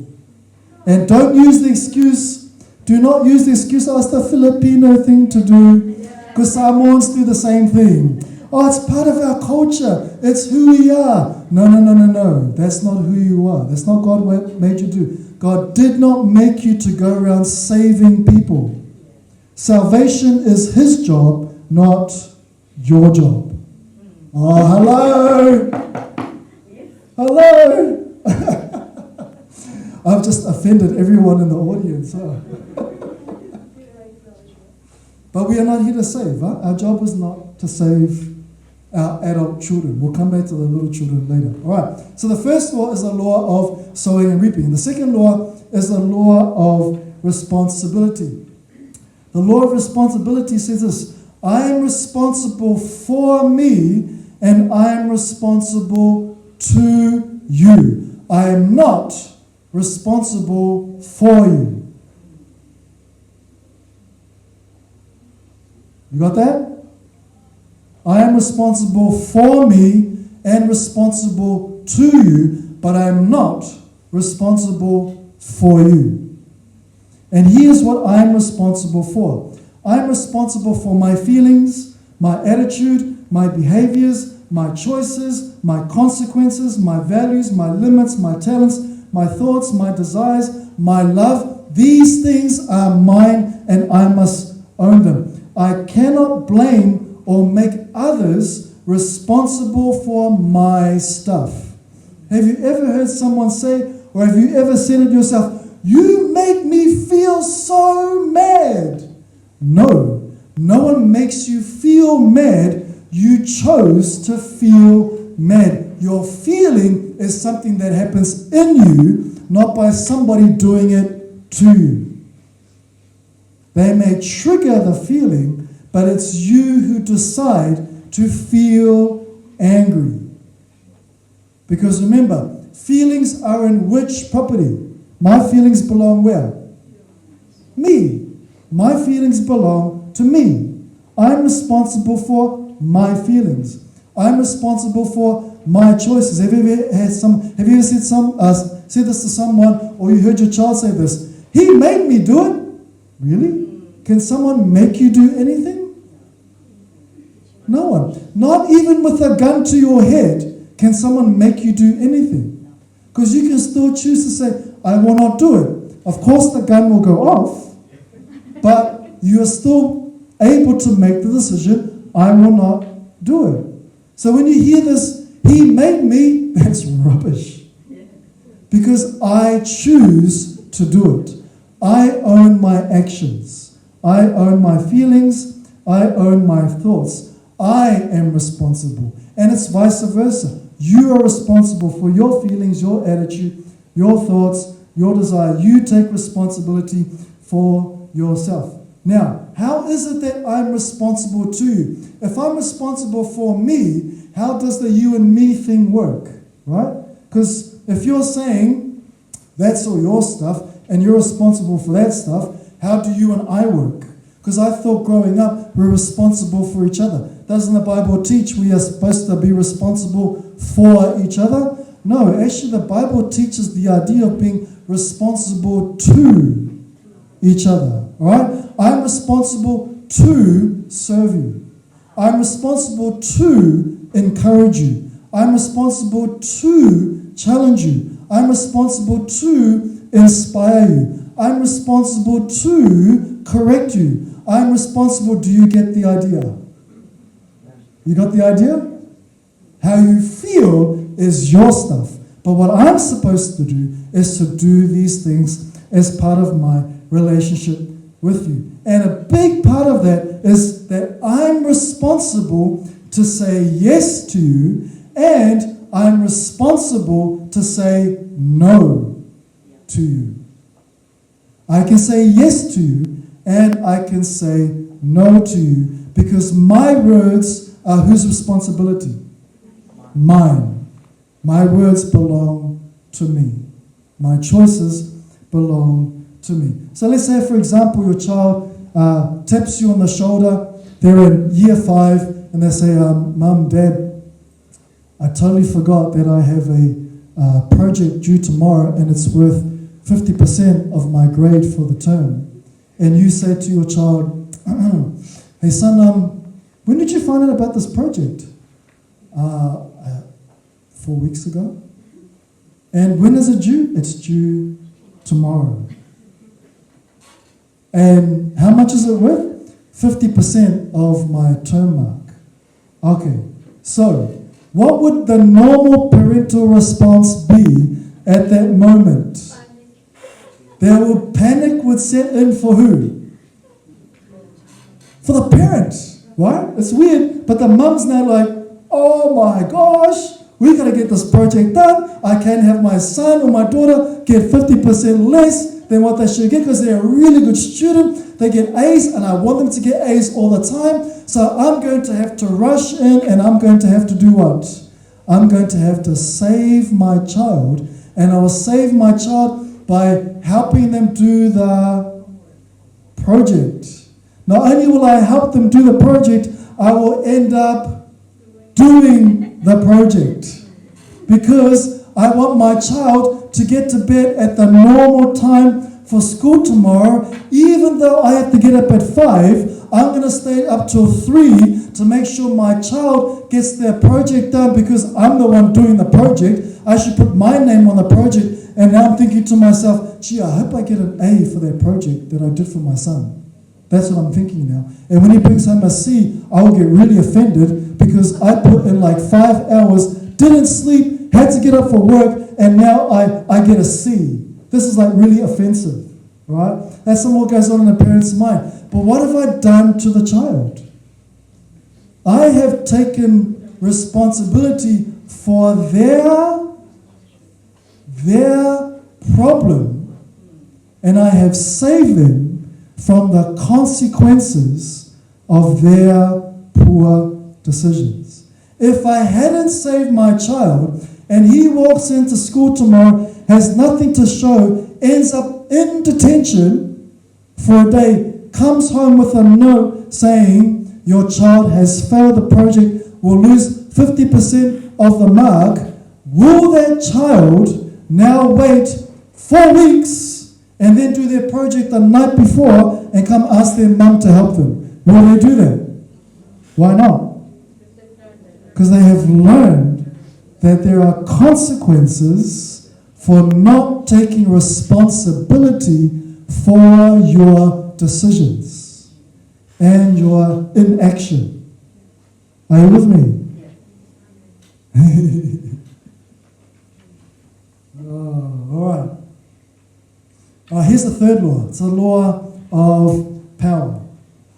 S1: And don't use the excuse, do not use the excuse, oh, it's the Filipino thing to do. Because Samoans do the same thing. Oh, it's part of our culture. It's who we are. No. That's not who you are. That's not God made you do. God did not make you to go around saving people. Salvation is His job, not your job. Oh, hello. Hello. I've just offended everyone in the audience. Huh? But we are not here to save. Huh? Our job is not to save our adult children. We'll come back to the little children later. All right. So the first law is the law of sowing and reaping. The second law is the law of responsibility. The law of responsibility says this: I am responsible for me and I am responsible to you. I am not responsible for you. You got that? I am responsible for me and responsible to you, but I am not responsible for you. And here's what I am responsible for. I am responsible for my feelings, my attitude, my behaviors, my choices, my consequences, my values, my limits, my talents, my thoughts, my desires, my love. These things are mine and I must own them. I cannot blame or make others responsible for my stuff. Have you ever heard someone say, or have you ever said it yourself, you make me feel so mad? No one makes you feel mad. You chose to feel mad. Your feeling is something that happens in you, not by somebody doing it to you. They may trigger the feeling, but it's you who decide to feel angry. Because remember, feelings are in which property? My feelings belong where? Me. My feelings belong to me. I'm responsible for my feelings. I'm responsible for my choices. Have you ever said this to someone, or you heard your child say this? He made me do it. Really? Can someone make you do anything? No one. Not even with a gun to your head can someone make you do anything. Because you can still choose to say, I will not do it. Of course the gun will go off, but you are still able to make the decision, I will not do it. So when you hear this, he made me, that's rubbish. Because I choose to do it. I own my actions. I own my feelings. I own my thoughts. I am responsible. And it's vice versa. You are responsible for your feelings, your attitude, your thoughts, your desire. You take responsibility for yourself. Now, how is it that I'm responsible to you? If I'm responsible for me, how does the you and me thing work? Right? Because if you're saying that's all your stuff and you're responsible for that stuff, how do you and I work? Because I thought growing up we're responsible for each other. Doesn't the Bible teach we are supposed to be responsible for each other? No, actually the Bible teaches the idea of being responsible to each other. Alright? I'm responsible to serve you. I'm responsible to encourage you. I'm responsible to challenge you. I'm responsible to inspire you. I'm responsible to correct you. I'm responsible. Do you get the idea? You got the idea? How you feel is your stuff. But what I'm supposed to do is to do these things as part of my relationship with you. And a big part of that is that I'm responsible to say yes to you, and I'm responsible to say no to you. I can say yes to you, and I can say no to you, because my words are whose responsibility? Mine. My words belong to me. My choices belong to me. So let's say, for example, your child taps you on the shoulder. They're in year 5, and they say, Mum, Dad, I totally forgot that I have a project due tomorrow, and it's worth 50% of my grade for the term. And you say to your child, hey son, when did you find out about this project? 4 weeks ago. And when is it due? It's due tomorrow. And how much is it worth? 50% of my term mark. Okay, so what would the normal parental response be at that moment? Panic would set in for who? For the parent, right? It's weird, but the mum's now like, oh my gosh, we gotta get this project done. I can't have my son or my daughter get 50% less than what they should get because they're a really good student. They get A's, and I want them to get A's all the time. So I'm going to have to rush in, and I'm going to have to do what? I'm going to have to save my child, and I will save my child by helping them do the project. Not only will I help them do the project, I will end up doing the project, because I want my child to get to bed at the normal time for school tomorrow. Even though I have to get up at 5, I'm going to stay up till 3 to make sure my child gets their project done, because I'm the one doing the project. I should put my name on the project. And now I'm thinking to myself, gee, I hope I get an A for that project that I did for my son. That's what I'm thinking now. And when he brings home a C, I will get really offended because I put in like 5 hours, didn't sleep, had to get up for work, and now I get a C. This is like really offensive, right? That's what goes on in a parent's mind. But what have I done to the child? I have taken responsibility for their problem, and I have saved them from the consequences of their poor decisions. If I hadn't saved my child, and he walks into school tomorrow, has nothing to show, ends up in detention for a day, comes home with a note saying, your child has failed the project, will lose 50% of the mark, will that child now wait 4 weeks and then do their project the night before and come ask their mum to help them? Will they do that? Why not? Because they have learned that there are consequences for not taking responsibility for your decisions and your inaction. Are you with me? All right. Here's the third law. It's the law of power.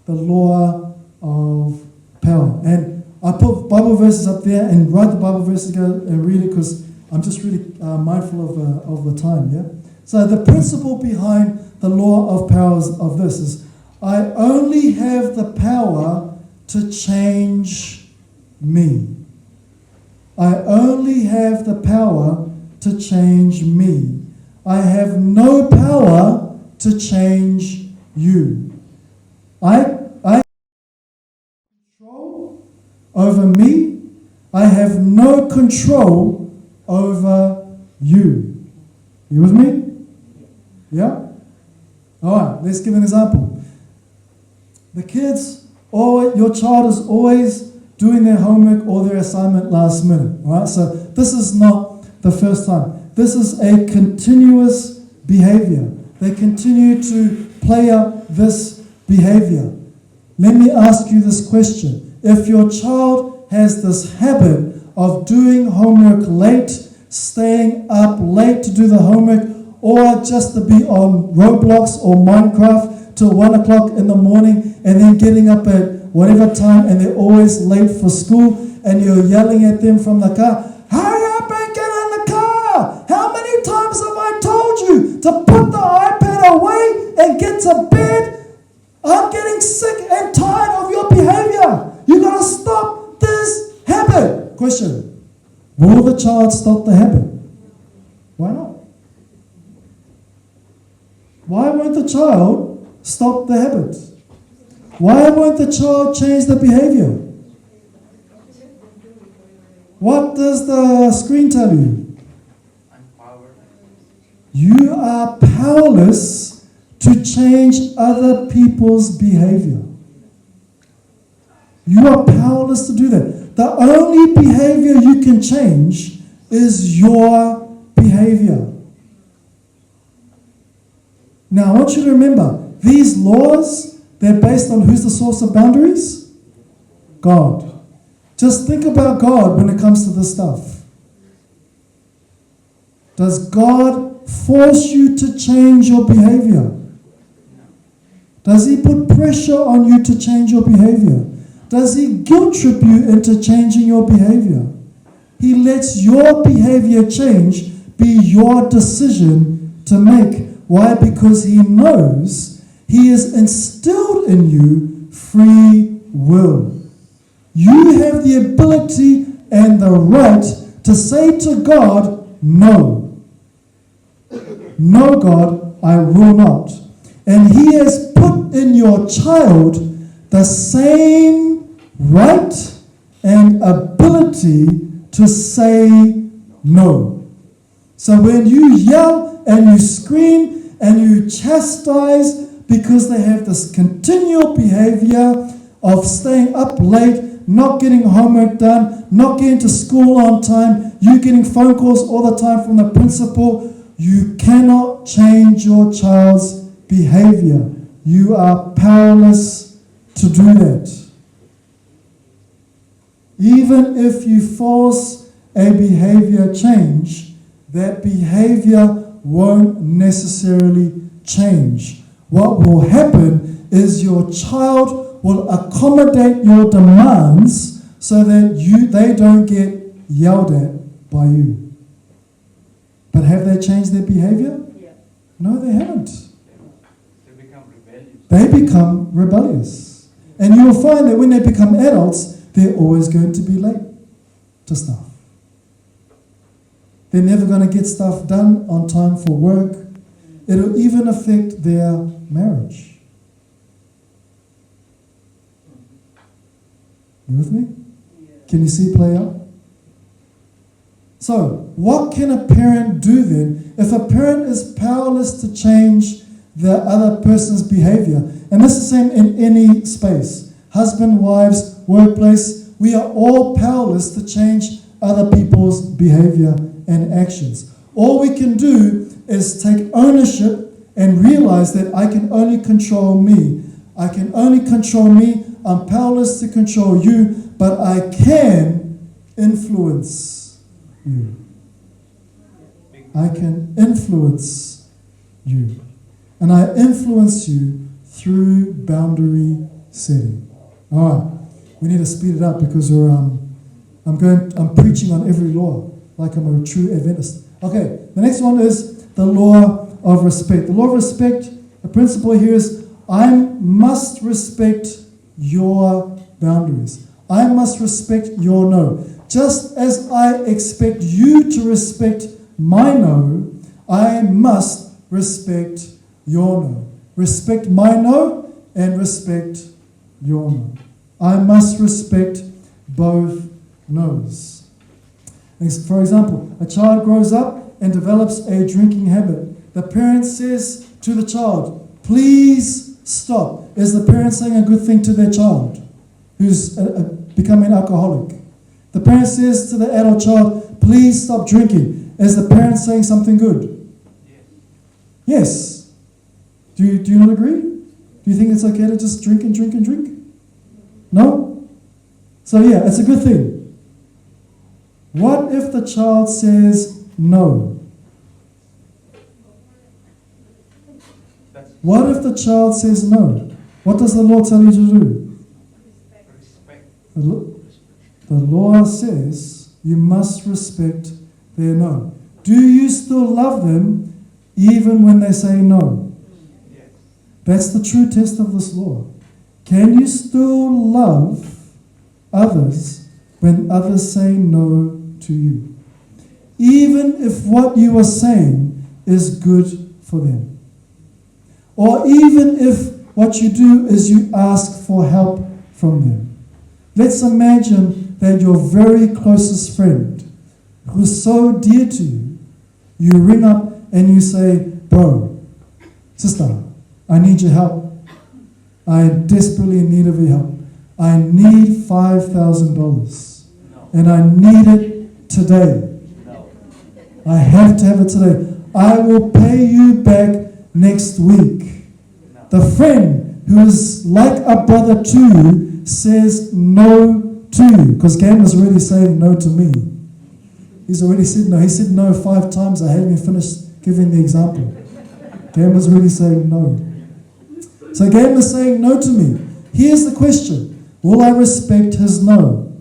S1: The law of power. And I put Bible verses up there, and write the Bible verses and read it, because I'm just really mindful of the time. Yeah. So the principle behind the law of powers of this is, I only have the power to change me. I only have the power to change me. I have no power to change you. I control over me. I have no control over you. You with me? Yeah? Alright, let's give an example. The kids, or your child is always doing their homework or their assignment last minute. Alright, so this is not the first time. This is a continuous behavior. They continue to play out this behavior. Let me ask you this question. If your child has this habit of doing homework late, staying up late to do the homework, or just to be on Roblox or Minecraft till 1 o'clock in the morning and then getting up at whatever time and they're always late for school and you're yelling at them from the car, hurry up and get in the car! How many times have I told you to put the iPad away and get to bed? I'm getting sick and tired of your behavior. You gotta stop this habit. Question, will the child stop the habit? Why not? Why won't the child stop the habit? Why won't the child change the behavior? What does the screen tell you?
S4: I'm powerless.
S1: You are powerless to change other people's behavior. You are powerless to do that. The only behavior you can change is your behavior. Now, I want you to remember, these laws, they're based on who's the source of boundaries? God. Just think about God when it comes to this stuff. Does God force you to change your behavior? Does He put pressure on you to change your behavior? Does He guilt trip you into changing your behavior? He lets your behavior change be your decision to make. Why? Because He knows He has instilled in you free will. You have the ability and the right to say to God, no. No, God, I will not. And He has put in your child the same right and ability to say no. So when you yell and you scream and you chastise because they have this continual behavior of staying up late, not getting homework done, not getting to school on time, you getting phone calls all the time from the principal, you cannot change your child's behavior. You are powerless to do that. Even if you force a behavior change, that behavior won't necessarily change. What will happen is your child will accommodate your demands so that they don't get yelled at by you. But have they changed their behavior?
S3: Yeah.
S1: No, they haven't.
S4: They become rebellious.
S1: They become rebellious. And you will find that when they become adults, they're always going to be late to stuff. They're never going to get stuff done on time for work. It'll even affect their marriage. You with me? Can you see it play out? So, what can a parent do then if a parent is powerless to change the other person's behavior? And this is the same in any space. Husband, wives, workplace, we are all powerless to change other people's behavior and actions. All we can do is take ownership and realize that I can only control me. I can only control me. I'm powerless to control you, but I can influence you. I can influence you. And I influence you through boundary setting. All right, we need to speed it up because I'm preaching on every law like I'm a true Adventist. Okay, the next one is the law of respect. The law of respect, the principle here is I must respect your boundaries. I must respect your no. Just as I expect you to respect my no, I must respect your no. Respect my no, and respect your no. I must respect both no's. For example, a child grows up and develops a drinking habit. The parent says to the child, please stop. Is the parent saying a good thing to their child who's becoming an alcoholic? The parent says to the adult child, please stop drinking. Is the parent saying something good? Yes. Do you not agree? Do you think it's okay to just drink and drink and drink? No? So yeah, it's a good thing. What if the child says no? What if the child says no? What does the law tell you to do? The law says you must respect their no. Do you still love them even when they say no?
S4: Yes.
S1: That's the true test of this law. Can you still love others when others say no to you? Even if what you are saying is good for them. Or even if what you do is you ask for help from them. Let's imagine that your very closest friend, who's so dear to you, you ring up and you say, bro, sister, I need your help. I desperately in need of your help. I need $5,000. And I need it today. I have to have it today. I will pay you back next week. The friend who is like a brother to you says no to you. Because Cam is already saying no to me. He's already said no. He said no 5 times. I hadn't even finished giving the example. Cam was already saying no. So Cam is saying no to me. Here's the question. Will I respect his no?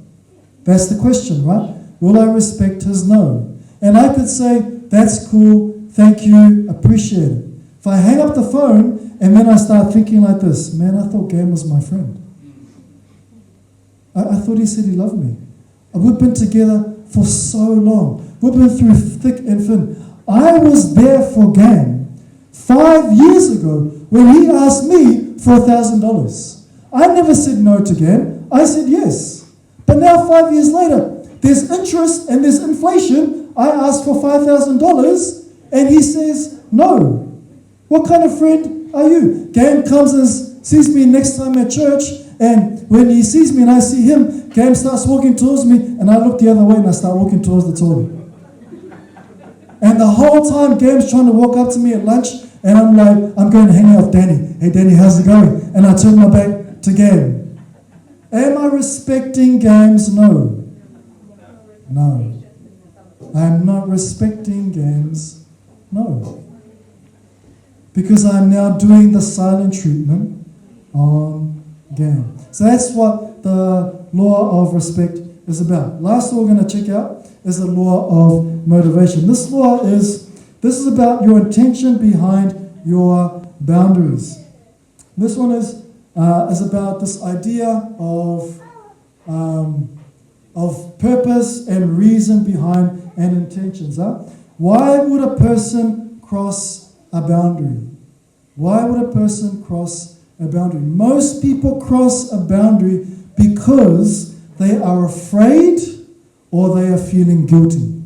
S1: That's the question, right? Will I respect his no? And I could say, that's cool, thank you, appreciate it. If I hang up the phone and then I start thinking like this, man, I thought Cam was my friend. I thought he said he loved me. We've been together for so long. We've been through thick and thin. I was there for Cam 5 years ago when he asked me for $1,000. I never said no to Cam. I said yes. But now 5 years later, there's interest and there's inflation. I asked for $5,000 and he says no. What kind of friend are you? Cam comes and sees me next time at church, and when he sees me and I see him, Cam starts walking towards me and I look the other way and I start walking towards the toilet. And the whole time Cam's trying to walk up to me at lunch and I'm like, I'm going to hang out with Danny. Hey Danny, how's it going? And I turn my back to Cam. Am I respecting Cam's no? No. I am not respecting Cam's no. Because I'm now doing the silent treatment on Cam. So that's what the law of respect is about. Last law we're going to check out is the law of motivation. This is about your intention behind your boundaries. This one is about this idea of purpose and reason behind and intentions. Why would a person cross a boundary? Why would a person cross a boundary? Most people cross a boundary because they are afraid or they are feeling guilty.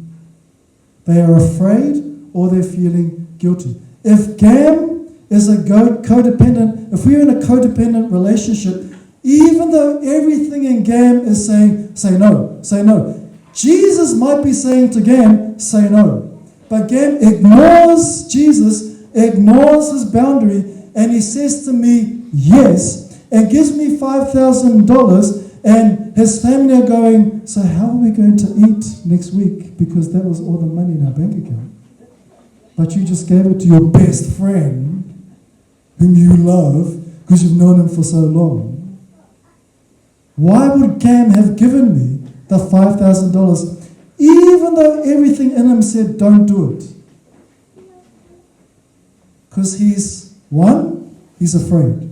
S1: They are afraid or they're feeling guilty. If Cam is a codependent, if we're in a codependent relationship, even though everything in Cam is saying, say no, say no. Jesus might be saying to Cam, say no. But Cam ignores Jesus, ignores his boundary, and he says to me, yes, and gives me $5,000, and his family are going, so how are we going to eat next week? Because that was all the money in our bank account. But you just gave it to your best friend, whom you love, because you've known him for so long. Why would Cam have given me the $5,000, even though everything in him said, don't do it? Because he's afraid.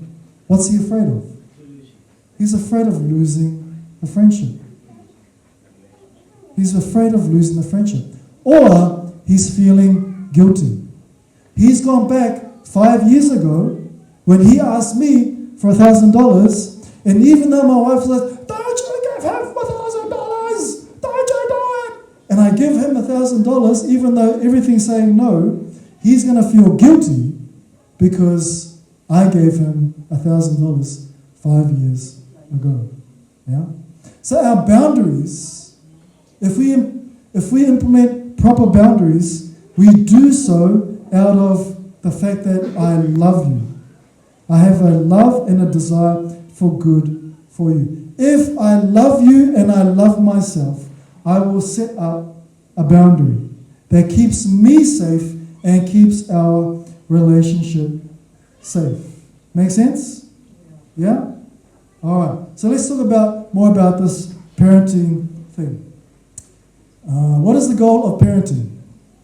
S1: What's he afraid of? He's afraid of losing the friendship. He's afraid of losing the friendship. Or he's feeling guilty. He's gone back 5 years ago when he asked me for $1,000, and even though my wife says, don't you give him $1,000, don't you do it, and I give him $1,000, even though everything's saying no, he's going to feel guilty because I gave him $1,000 5 years ago. Yeah. So our boundaries, if we implement proper boundaries, we do so out of the fact that I love you. I have a love and a desire for good for you. If I love you and I love myself, I will set up a boundary that keeps me safe and keeps our relationship safe. Make sense? Yeah? All right. So let's talk more about this parenting thing. What is the goal of parenting?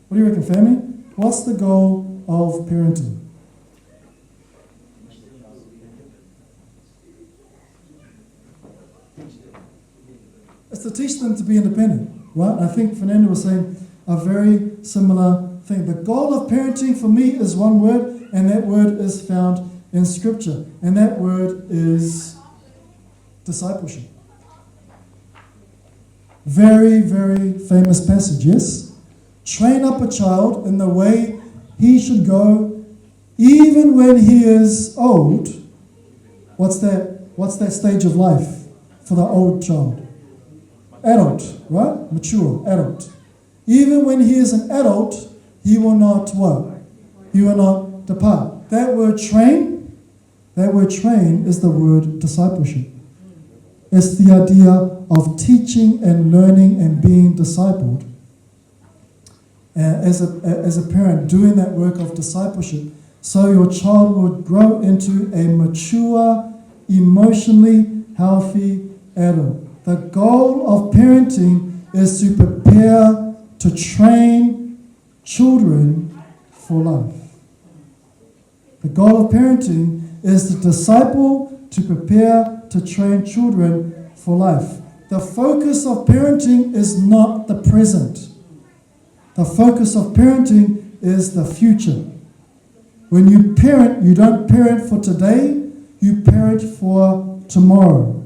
S1: What do you reckon, family? What's the goal of parenting? It's to teach them to be independent, right? I think Fernando was saying a very similar thing. The goal of parenting for me is one word, and that word is found in Scripture, and that word is discipleship. Very, very famous passage, yes? Train up a child in the way he should go, even when he is old. What's that stage of life for the old child? Adult, right? Mature, adult. Even when he is an adult, he will not what? He will not depart. That word train is the word discipleship. It's the idea of teaching and learning and being discipled. As a parent, doing that work of discipleship, so your child will grow into a mature, emotionally healthy adult. The goal of parenting is to prepare to train children for life. The goal of parenting is to disciple, to prepare, to train children for life. The focus of parenting is not the present. The focus of parenting is the future. When you parent, you don't parent for today, you parent for tomorrow.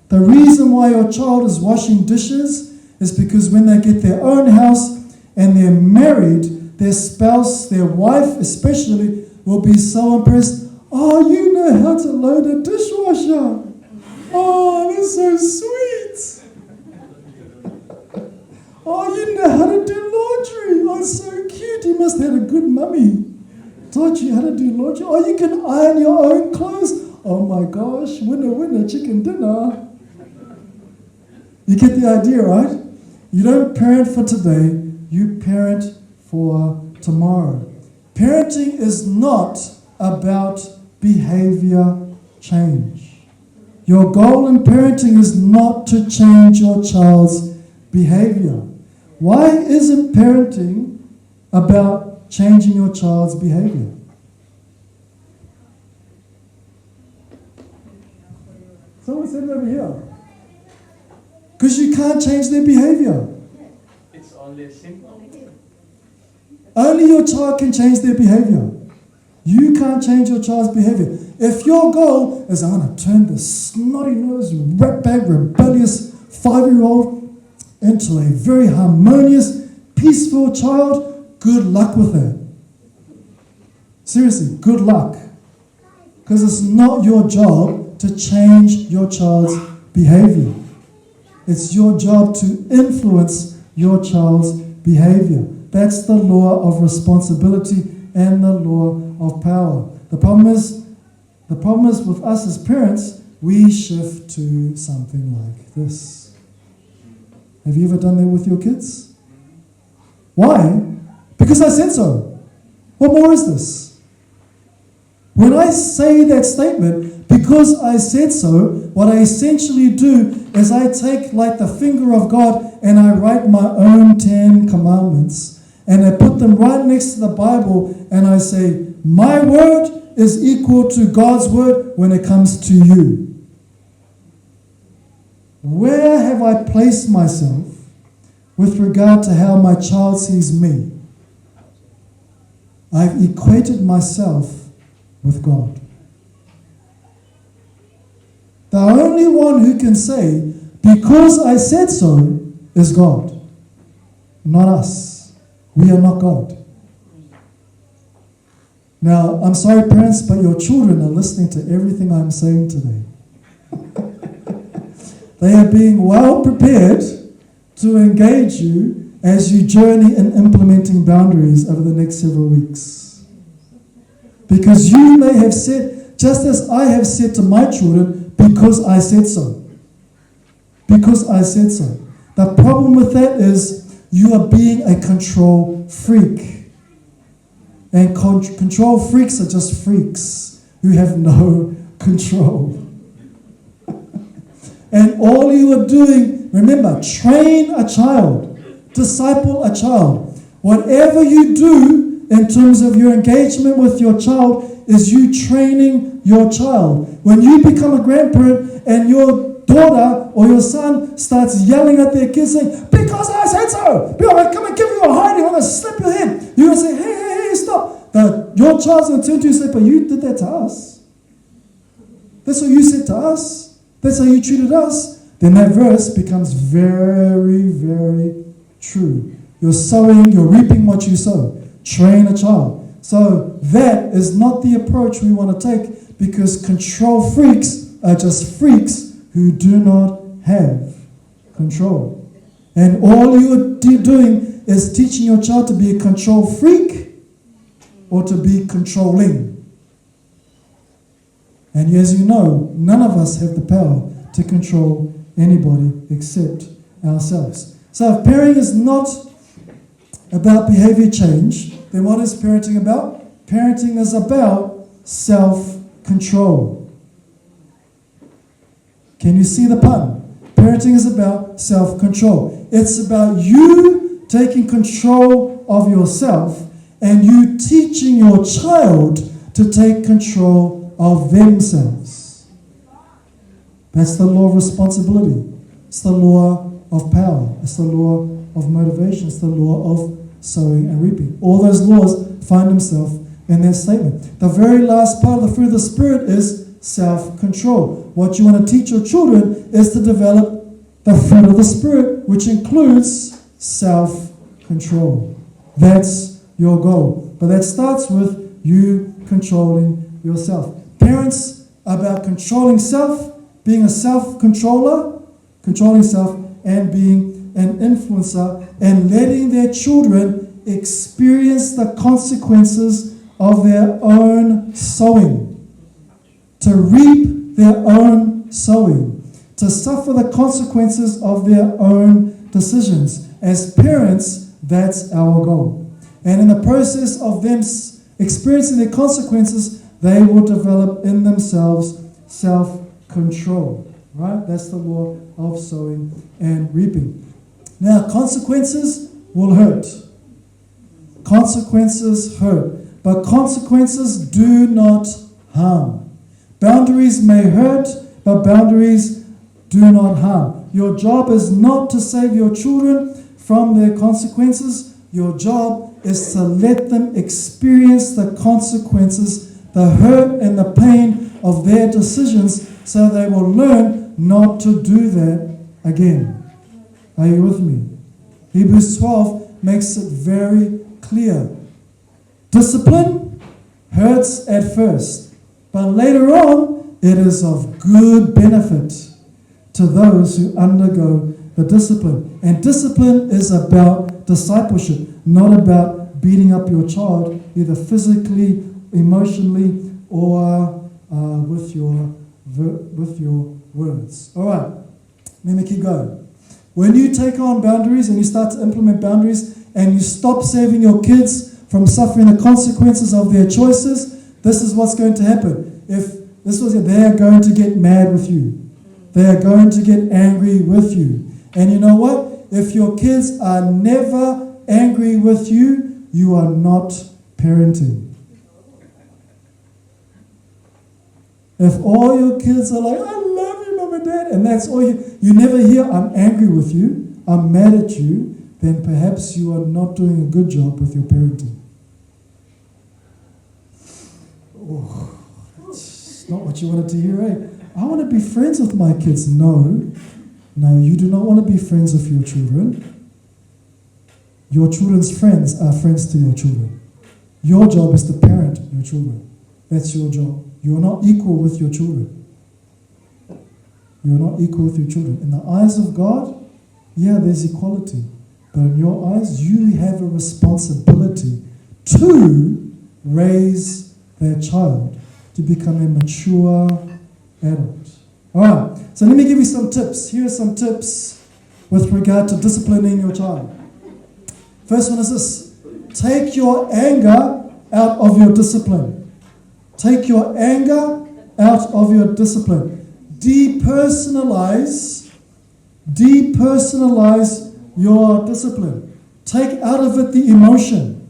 S1: The reason why your child is washing dishes is because when they get their own house and they're married, their spouse, their wife especially, will be so impressed. Oh, you know how to load a dishwasher. Oh, that's so sweet. Oh, you know how to do laundry. Oh, so cute. You must have had a good mummy. Taught you how to do laundry. Oh, you can iron your own clothes. Oh my gosh, winner, chicken dinner. You get the idea, right? You don't parent for today, you parent for tomorrow. Parenting is not about behavior change. Your goal in parenting is not to change your child's behavior. Why isn't parenting about changing your child's behavior? Someone said it over here. Because you can't change their behavior.
S4: It's only simple.
S1: Only your child can change their behavior. You can't change your child's behavior. If your goal is, I'm going to turn this snotty-nosed, ratbag, rebellious 5-year-old into a very harmonious, peaceful child, good luck with that. Seriously, good luck. Because it's not your job to change your child's behavior. It's your job to influence your child's behavior. That's the law of responsibility and the law of power. The problem is with us as parents, we shift to something like this. Have you ever done that with your kids? Why? Because I said so. What more is this? When I say that statement, because I said so, what I essentially do is I take like the finger of God and I write my own 10 commandments and I put them right next to the Bible and I say, my word is equal to God's word when it comes to you. Where have I placed myself with regard to how my child sees me? I've equated myself with God. The only one who can say, because I said so, is God, not us. We are not God. Now, I'm sorry, parents, but your children are listening to everything I'm saying today. They are being well prepared to engage you as you journey in implementing boundaries over the next several weeks. Because you may have said, just as I have said to my children, because I said so. Because I said so. The problem with that is you are being a control freak. And control freaks are just freaks who have no control. And all you are doing, remember, train a child, disciple a child. Whatever you do in terms of your engagement with your child is you training your child. When you become a grandparent and your daughter or your son starts yelling at their kids saying, because I said so, because I come and give you a hiding, I'm going to slap your head. You're going to say, hey, stop. Your child's going to turn to you and say, but you did that to us. That's what you said to us. That's how you treated us. Then that verse becomes very, very true. You're sowing, you're reaping what you sow. Train a child. So that is not the approach we want to take, because control freaks are just freaks who do not have control. And all you're doing is teaching your child to be a control freak or to be controlling. And as you know, none of us have the power to control anybody except ourselves. So if parenting is not about behavior change, then what is parenting about? Parenting is about self-control. Can you see the pun? Parenting is about self-control. It's about you taking control of yourself and you teaching your child to take control of themselves. That's the law of responsibility. It's the law of power. It's the law of motivation. It's the law of sowing and reaping. All those laws find themselves in that statement. The very last part of the fruit of the Spirit is self-control. What you want to teach your children is to develop the fruit of the Spirit, which includes self-control. That's your goal. But that starts with you controlling yourself. Parents are about controlling self, being a self-controller, controlling self, and being an influencer, and letting their children experience the consequences of their own sowing, to reap their own sowing, to suffer the consequences of their own decisions. As parents, that's our goal. And in the process of them experiencing the consequences, they will develop in themselves self-control. Right? That's the law of sowing and reaping. Now, consequences will hurt. Consequences hurt. But consequences do not harm. Boundaries may hurt, but boundaries do not harm. Your job is not to save your children from their consequences. Your job is to let them experience the consequences, the hurt and the pain of their decisions, so they will learn not to do that again. Are you with me? Hebrews 12 makes it very clear. Discipline hurts at first, but later on it is of good benefit to those who undergo the discipline. And discipline is about discipleship, not about beating up your child, either physically, emotionally, or with your words. All right, let me keep going. When you take on boundaries and you start to implement boundaries and you stop saving your kids from suffering the consequences of their choices, this is what's going to happen. They are going to get mad with you. They are going to get angry with you. And you know what? If your kids are never angry with you, you are not parenting. If all your kids are like, I love you, Mom and Dad, and that's all you never hear, I'm angry with you, I'm mad at you, then perhaps you are not doing a good job with your parenting. Oh, that's not what you wanted to hear, eh? I want to be friends with my kids. No, you do not want to be friends with your children. Your children's friends are friends to your children. Your job is to parent your children. That's your job. You are not equal with your children. You are not equal with your children. In the eyes of God, yeah, there's equality. But in your eyes, you have a responsibility to raise their child to become a mature adult. All right, so let me give you some tips. Here are some tips with regard to disciplining your child. First one is this. Take your anger out of your discipline. Take your anger out of your discipline. Depersonalize your discipline. Take out of it the emotion.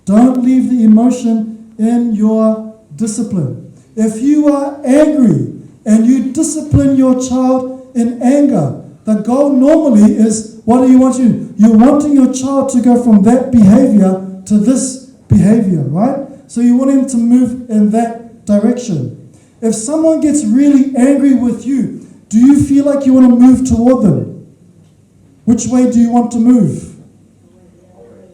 S1: Don't leave the emotion in your discipline. If you are angry and you discipline your child in anger, the goal normally is, what do you want to do? You're wanting your child to go from that behavior to this behavior, right? So you want him to move in that direction. If someone gets really angry with you, do you feel like you want to move toward them? Which way do you want to move?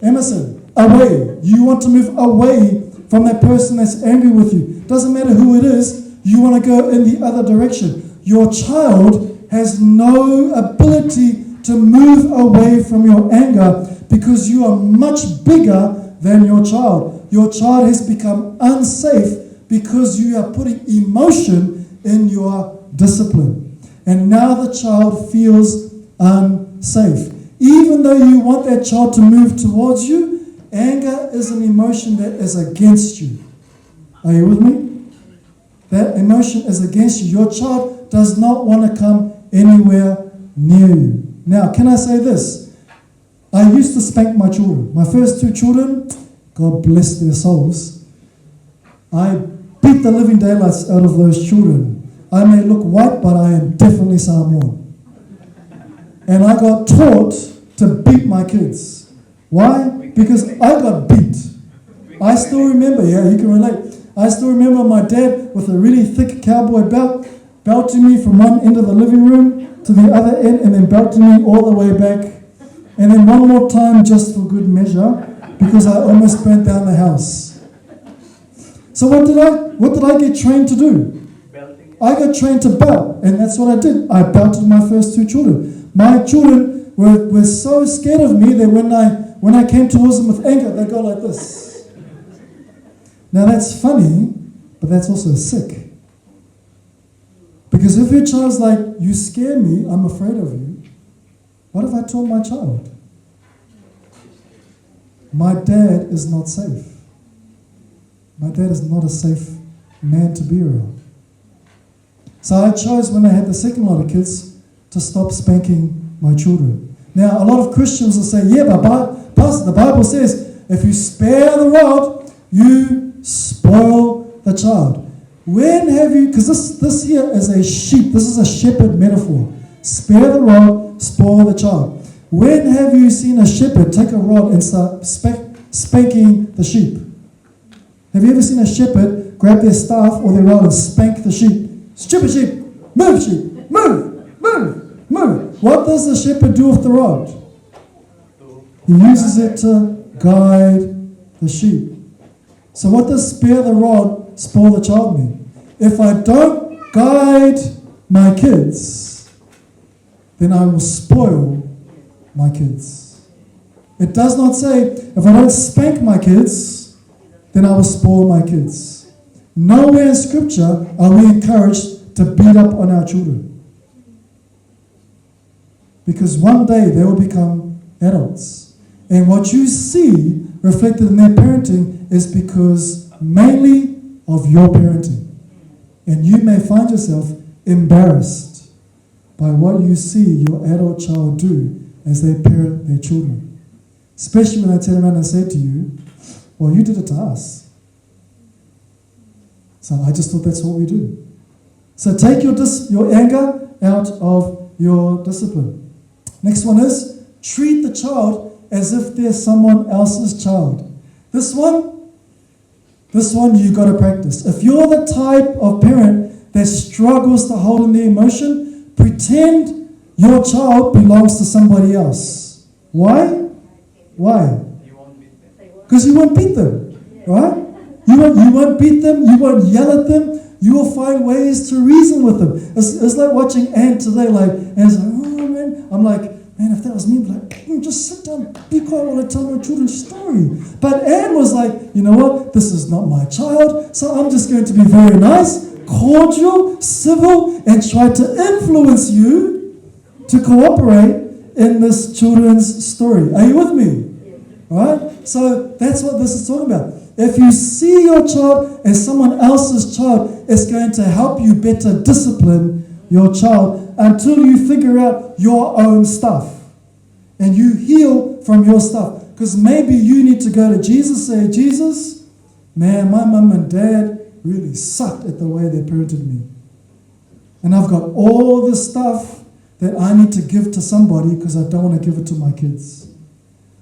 S1: Emerson, away. You want to move away from that person that's angry with you. Doesn't matter who it is, you want to go in the other direction. Your child has no ability to move away from your anger because you are much bigger than your child. Your child has become unsafe because you are putting emotion in your discipline. And now the child feels unsafe. Even though you want that child to move towards you, anger is an emotion that is against you. Are you with me? That emotion is against you. Your child does not want to come anywhere near you. Now, can I say this? I used to spank my children. My first two children, God bless their souls, I beat the living daylights out of those children. I may look white, but I am definitely Samoan. And I got taught to beat my kids. Why? Because I got beat. I still remember, yeah, you can relate. I still remember my dad with a really thick cowboy belt, belting me from one end of the living room to the other end, and then belting me all the way back. And then one more time just for good measure, because I almost burnt down the house. So what did I get trained to do? I got trained to belt, and that's what I did. I belted my first two children. My children were so scared of me that when I came towards them with anger, they go like this. Now that's funny, but that's also sick. Because if your child's like, you scare me, I'm afraid of you, what if I told my child? My dad is not safe. My dad is not a safe man to be around. So I chose, when I had the second lot of kids, to stop spanking my children. Now, a lot of Christians will say, yeah, but Pastor, the Bible says, if you spare the rod, you spoil the child. When have you, because this here is a sheep, this is a shepherd metaphor. Spare the rod, spoil the child. When have you seen a shepherd take a rod and start spanking the sheep? Have you ever seen a shepherd grab their staff or their rod and spank the sheep? Stupid sheep, move, move, move. What does the shepherd do with the rod? He uses it to guide the sheep. So what does spare the rod, spoil the child mean? If I don't guide my kids, then I will spoil my kids. It does not say, if I don't spank my kids, then I will spoil my kids. Nowhere in Scripture are we encouraged to beat up on our children. Because one day they will become adults. And what you see reflected in their parenting is because mainly of your parenting. And you may find yourself embarrassed by what you see your adult child do as they parent their children. Especially when they turn around and say to you, well, you did it to us. So I just thought that's what we do. So take your anger out of your discipline. Next one is, treat the child as if they're someone else's child. This one you got to practice. If you're the type of parent that struggles to hold in their emotion, pretend your child belongs to somebody else. Why? Why?
S4: You won't beat them.
S1: Because you won't beat them, right? You won't beat them, you won't yell at them, you will find ways to reason with them. It's like watching Anne today, and it's like, oh man, I'm like, man, if that was me, I'd be like, just sit down, be quiet while I tell my children's story. But Anne was like, you know what, this is not my child, so I'm just going to be very nice, cordial, civil, and try to influence you to cooperate in this children's story. Are you with me? Right? So that's what this is talking about. If you see your child as someone else's child, it's going to help you better discipline your child until you figure out your own stuff and you heal from your stuff. Because maybe you need to go to Jesus and say, Jesus, man, my mum and dad really sucked at the way they parented me. And I've got all this stuff that I need to give to somebody because I don't want to give it to my kids.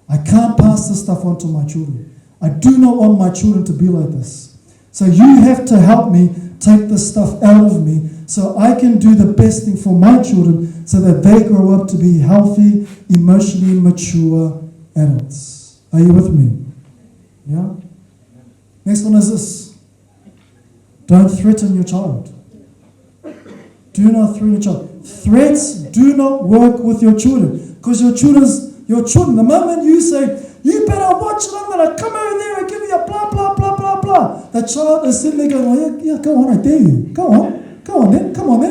S1: I can't pass this stuff on to my children. I do not want my children to be like this. So you have to help me take this stuff out of me so I can do the best thing for my children so that they grow up to be healthy, emotionally mature adults. Are you with me? Yeah? Next one is this. Don't threaten your child. Do not threaten your child. Threats do not work with your children because your children, the moment you say, you better watch it, I'm going to come over there and give you a blah, blah, blah, blah, blah. The child is sitting there going, oh, yeah, go on, I dare you. Go on then, come on.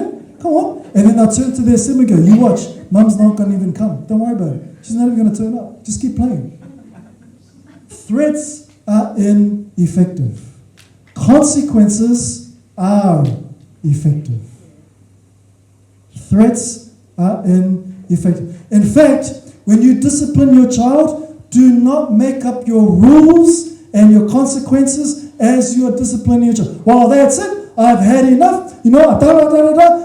S1: And then they'll turn to their sibling and go, you watch, mum's not going to even come. Don't worry about it. She's not even going to turn up. Just keep playing. Threats are ineffective. Consequences are effective. Threats are ineffective. In fact, when you discipline your child, do not make up your rules and your consequences as you are disciplining your child. Well, that's it. I've had enough. You know,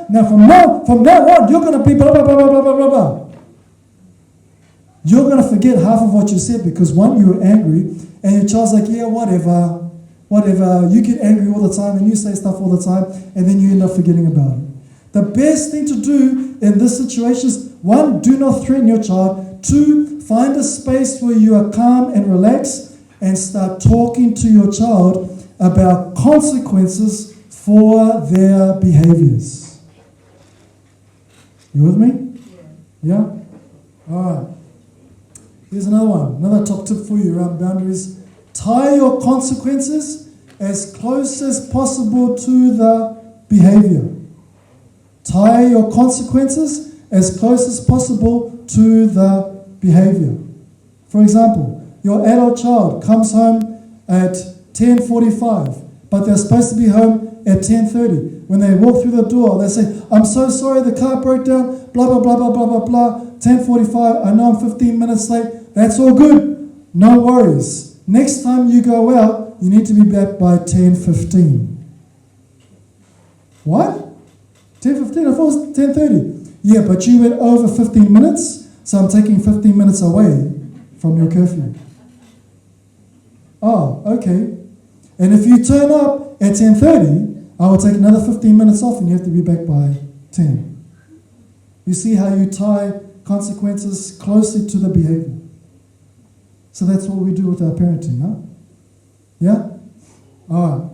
S1: Now, from now on, you're going to be blah, blah, blah, blah, blah, blah, blah. You're going to forget half of what you said because, one, you were angry, and your child's like, yeah, whatever. You get angry all the time, and you say stuff all the time, and then you end up forgetting about it. The best thing to do in this situation is, one, do not threaten your child. Two, find a space where you are calm and relaxed and start talking to your child about consequences for their behaviors. You with me? Yeah? All right. Here's another one. Another top tip for you around boundaries. Tie your consequences as close as possible to the behavior. Tie your consequences as close as possible to the behavior. For example, your adult child comes home at 10:45, but they're supposed to be home at 10:30. When they walk through the door, they say, I'm so sorry, the car broke down, blah, blah, blah, blah, blah, blah, blah. 10:45, I know I'm 15 minutes late. That's all good. No worries. Next time you go out, you need to be back by 10:15. What? 10:15? I thought it was 10:30. Yeah, but you went over 15 minutes. So I'm taking 15 minutes away from your curfew. Oh, okay. And if you turn up at 10:30, I will take another 15 minutes off and you have to be back by 10. You see how you tie consequences closely to the behavior. So that's what we do with our parenting, huh? Yeah? All right.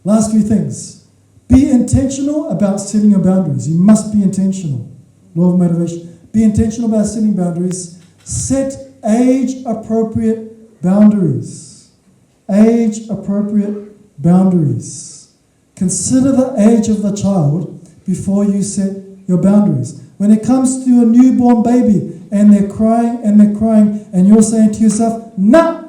S1: Last few things. Be intentional about setting your boundaries. You must be intentional. Law of motivation. Be intentional about setting boundaries. Set age-appropriate boundaries. Age-appropriate boundaries. Consider the age of the child before you set your boundaries. When it comes to a newborn baby and they're crying and you're saying to yourself, nah,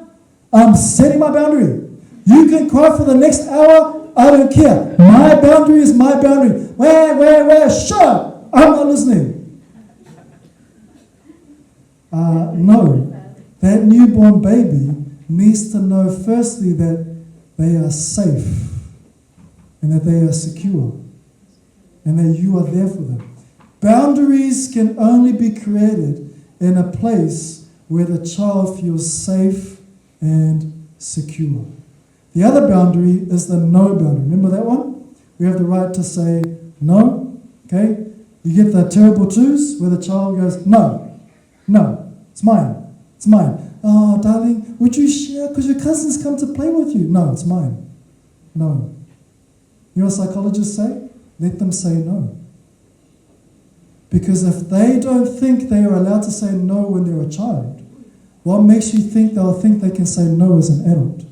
S1: I'm setting my boundary. You can cry for the next hour, I don't care. My boundary is my boundary. Where? Shut up. I'm not listening. No, that newborn baby needs to know firstly that they are safe and that they are secure and that you are there for them. Boundaries can only be created in a place where the child feels safe and secure. The other boundary is the no boundary. Remember that one? We have the right to say no. Okay? You get the terrible twos where the child goes, no, no, it's mine, it's mine. Oh, darling, would you share? Because your cousins come to play with you. No, it's mine. No. You know what psychologists say? Let them say no. Because if they don't think they are allowed to say no when they're a child, what makes you think they'll think they can say no as an adult?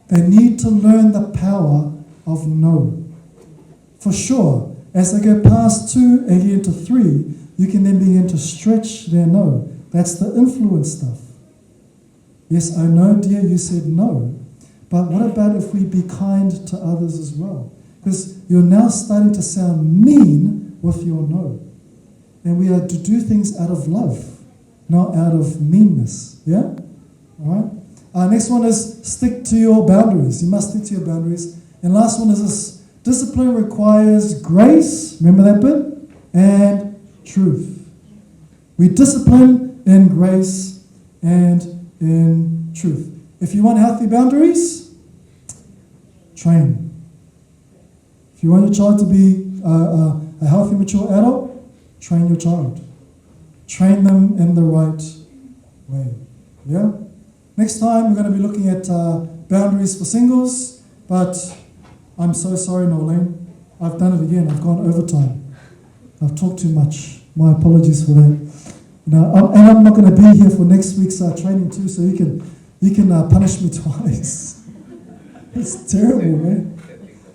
S1: They need to learn the power of no. For sure, as they go past 2 and get into 3, you can then begin to stretch their no. That's the influence stuff. Yes, I know, dear, you said no. But what about if we be kind to others as well? Because you're now starting to sound mean with your no. And we are to do things out of love, not out of meanness. Yeah? All right? Next one is stick to your boundaries. You must stick to your boundaries. And last one is this. Discipline requires grace, remember that bit? And truth. We discipline in grace and in truth. If you want healthy boundaries, train. If you want your child to be a healthy, mature adult, train your child. Train them in the right way. Yeah? Next time, we're going to be looking at boundaries for singles, but I'm so sorry, Nolene. I've done it again. I've gone overtime. I've talked too much. My apologies for that. And I'm not going to be here for next week's training too, so you can punish me twice. It's terrible, man.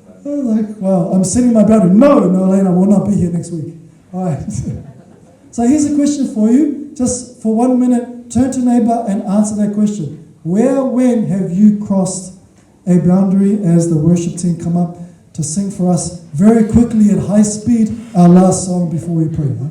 S1: I was like, wow, I'm setting my boundary. No, Nolene, I will not be here next week. All right. So here's a question for you. Just for 1 minute, turn to neighbor and answer that question. Where, when have you crossed a boundary as the worship team come up to sing for us very quickly at high speed our last song before we pray? Huh?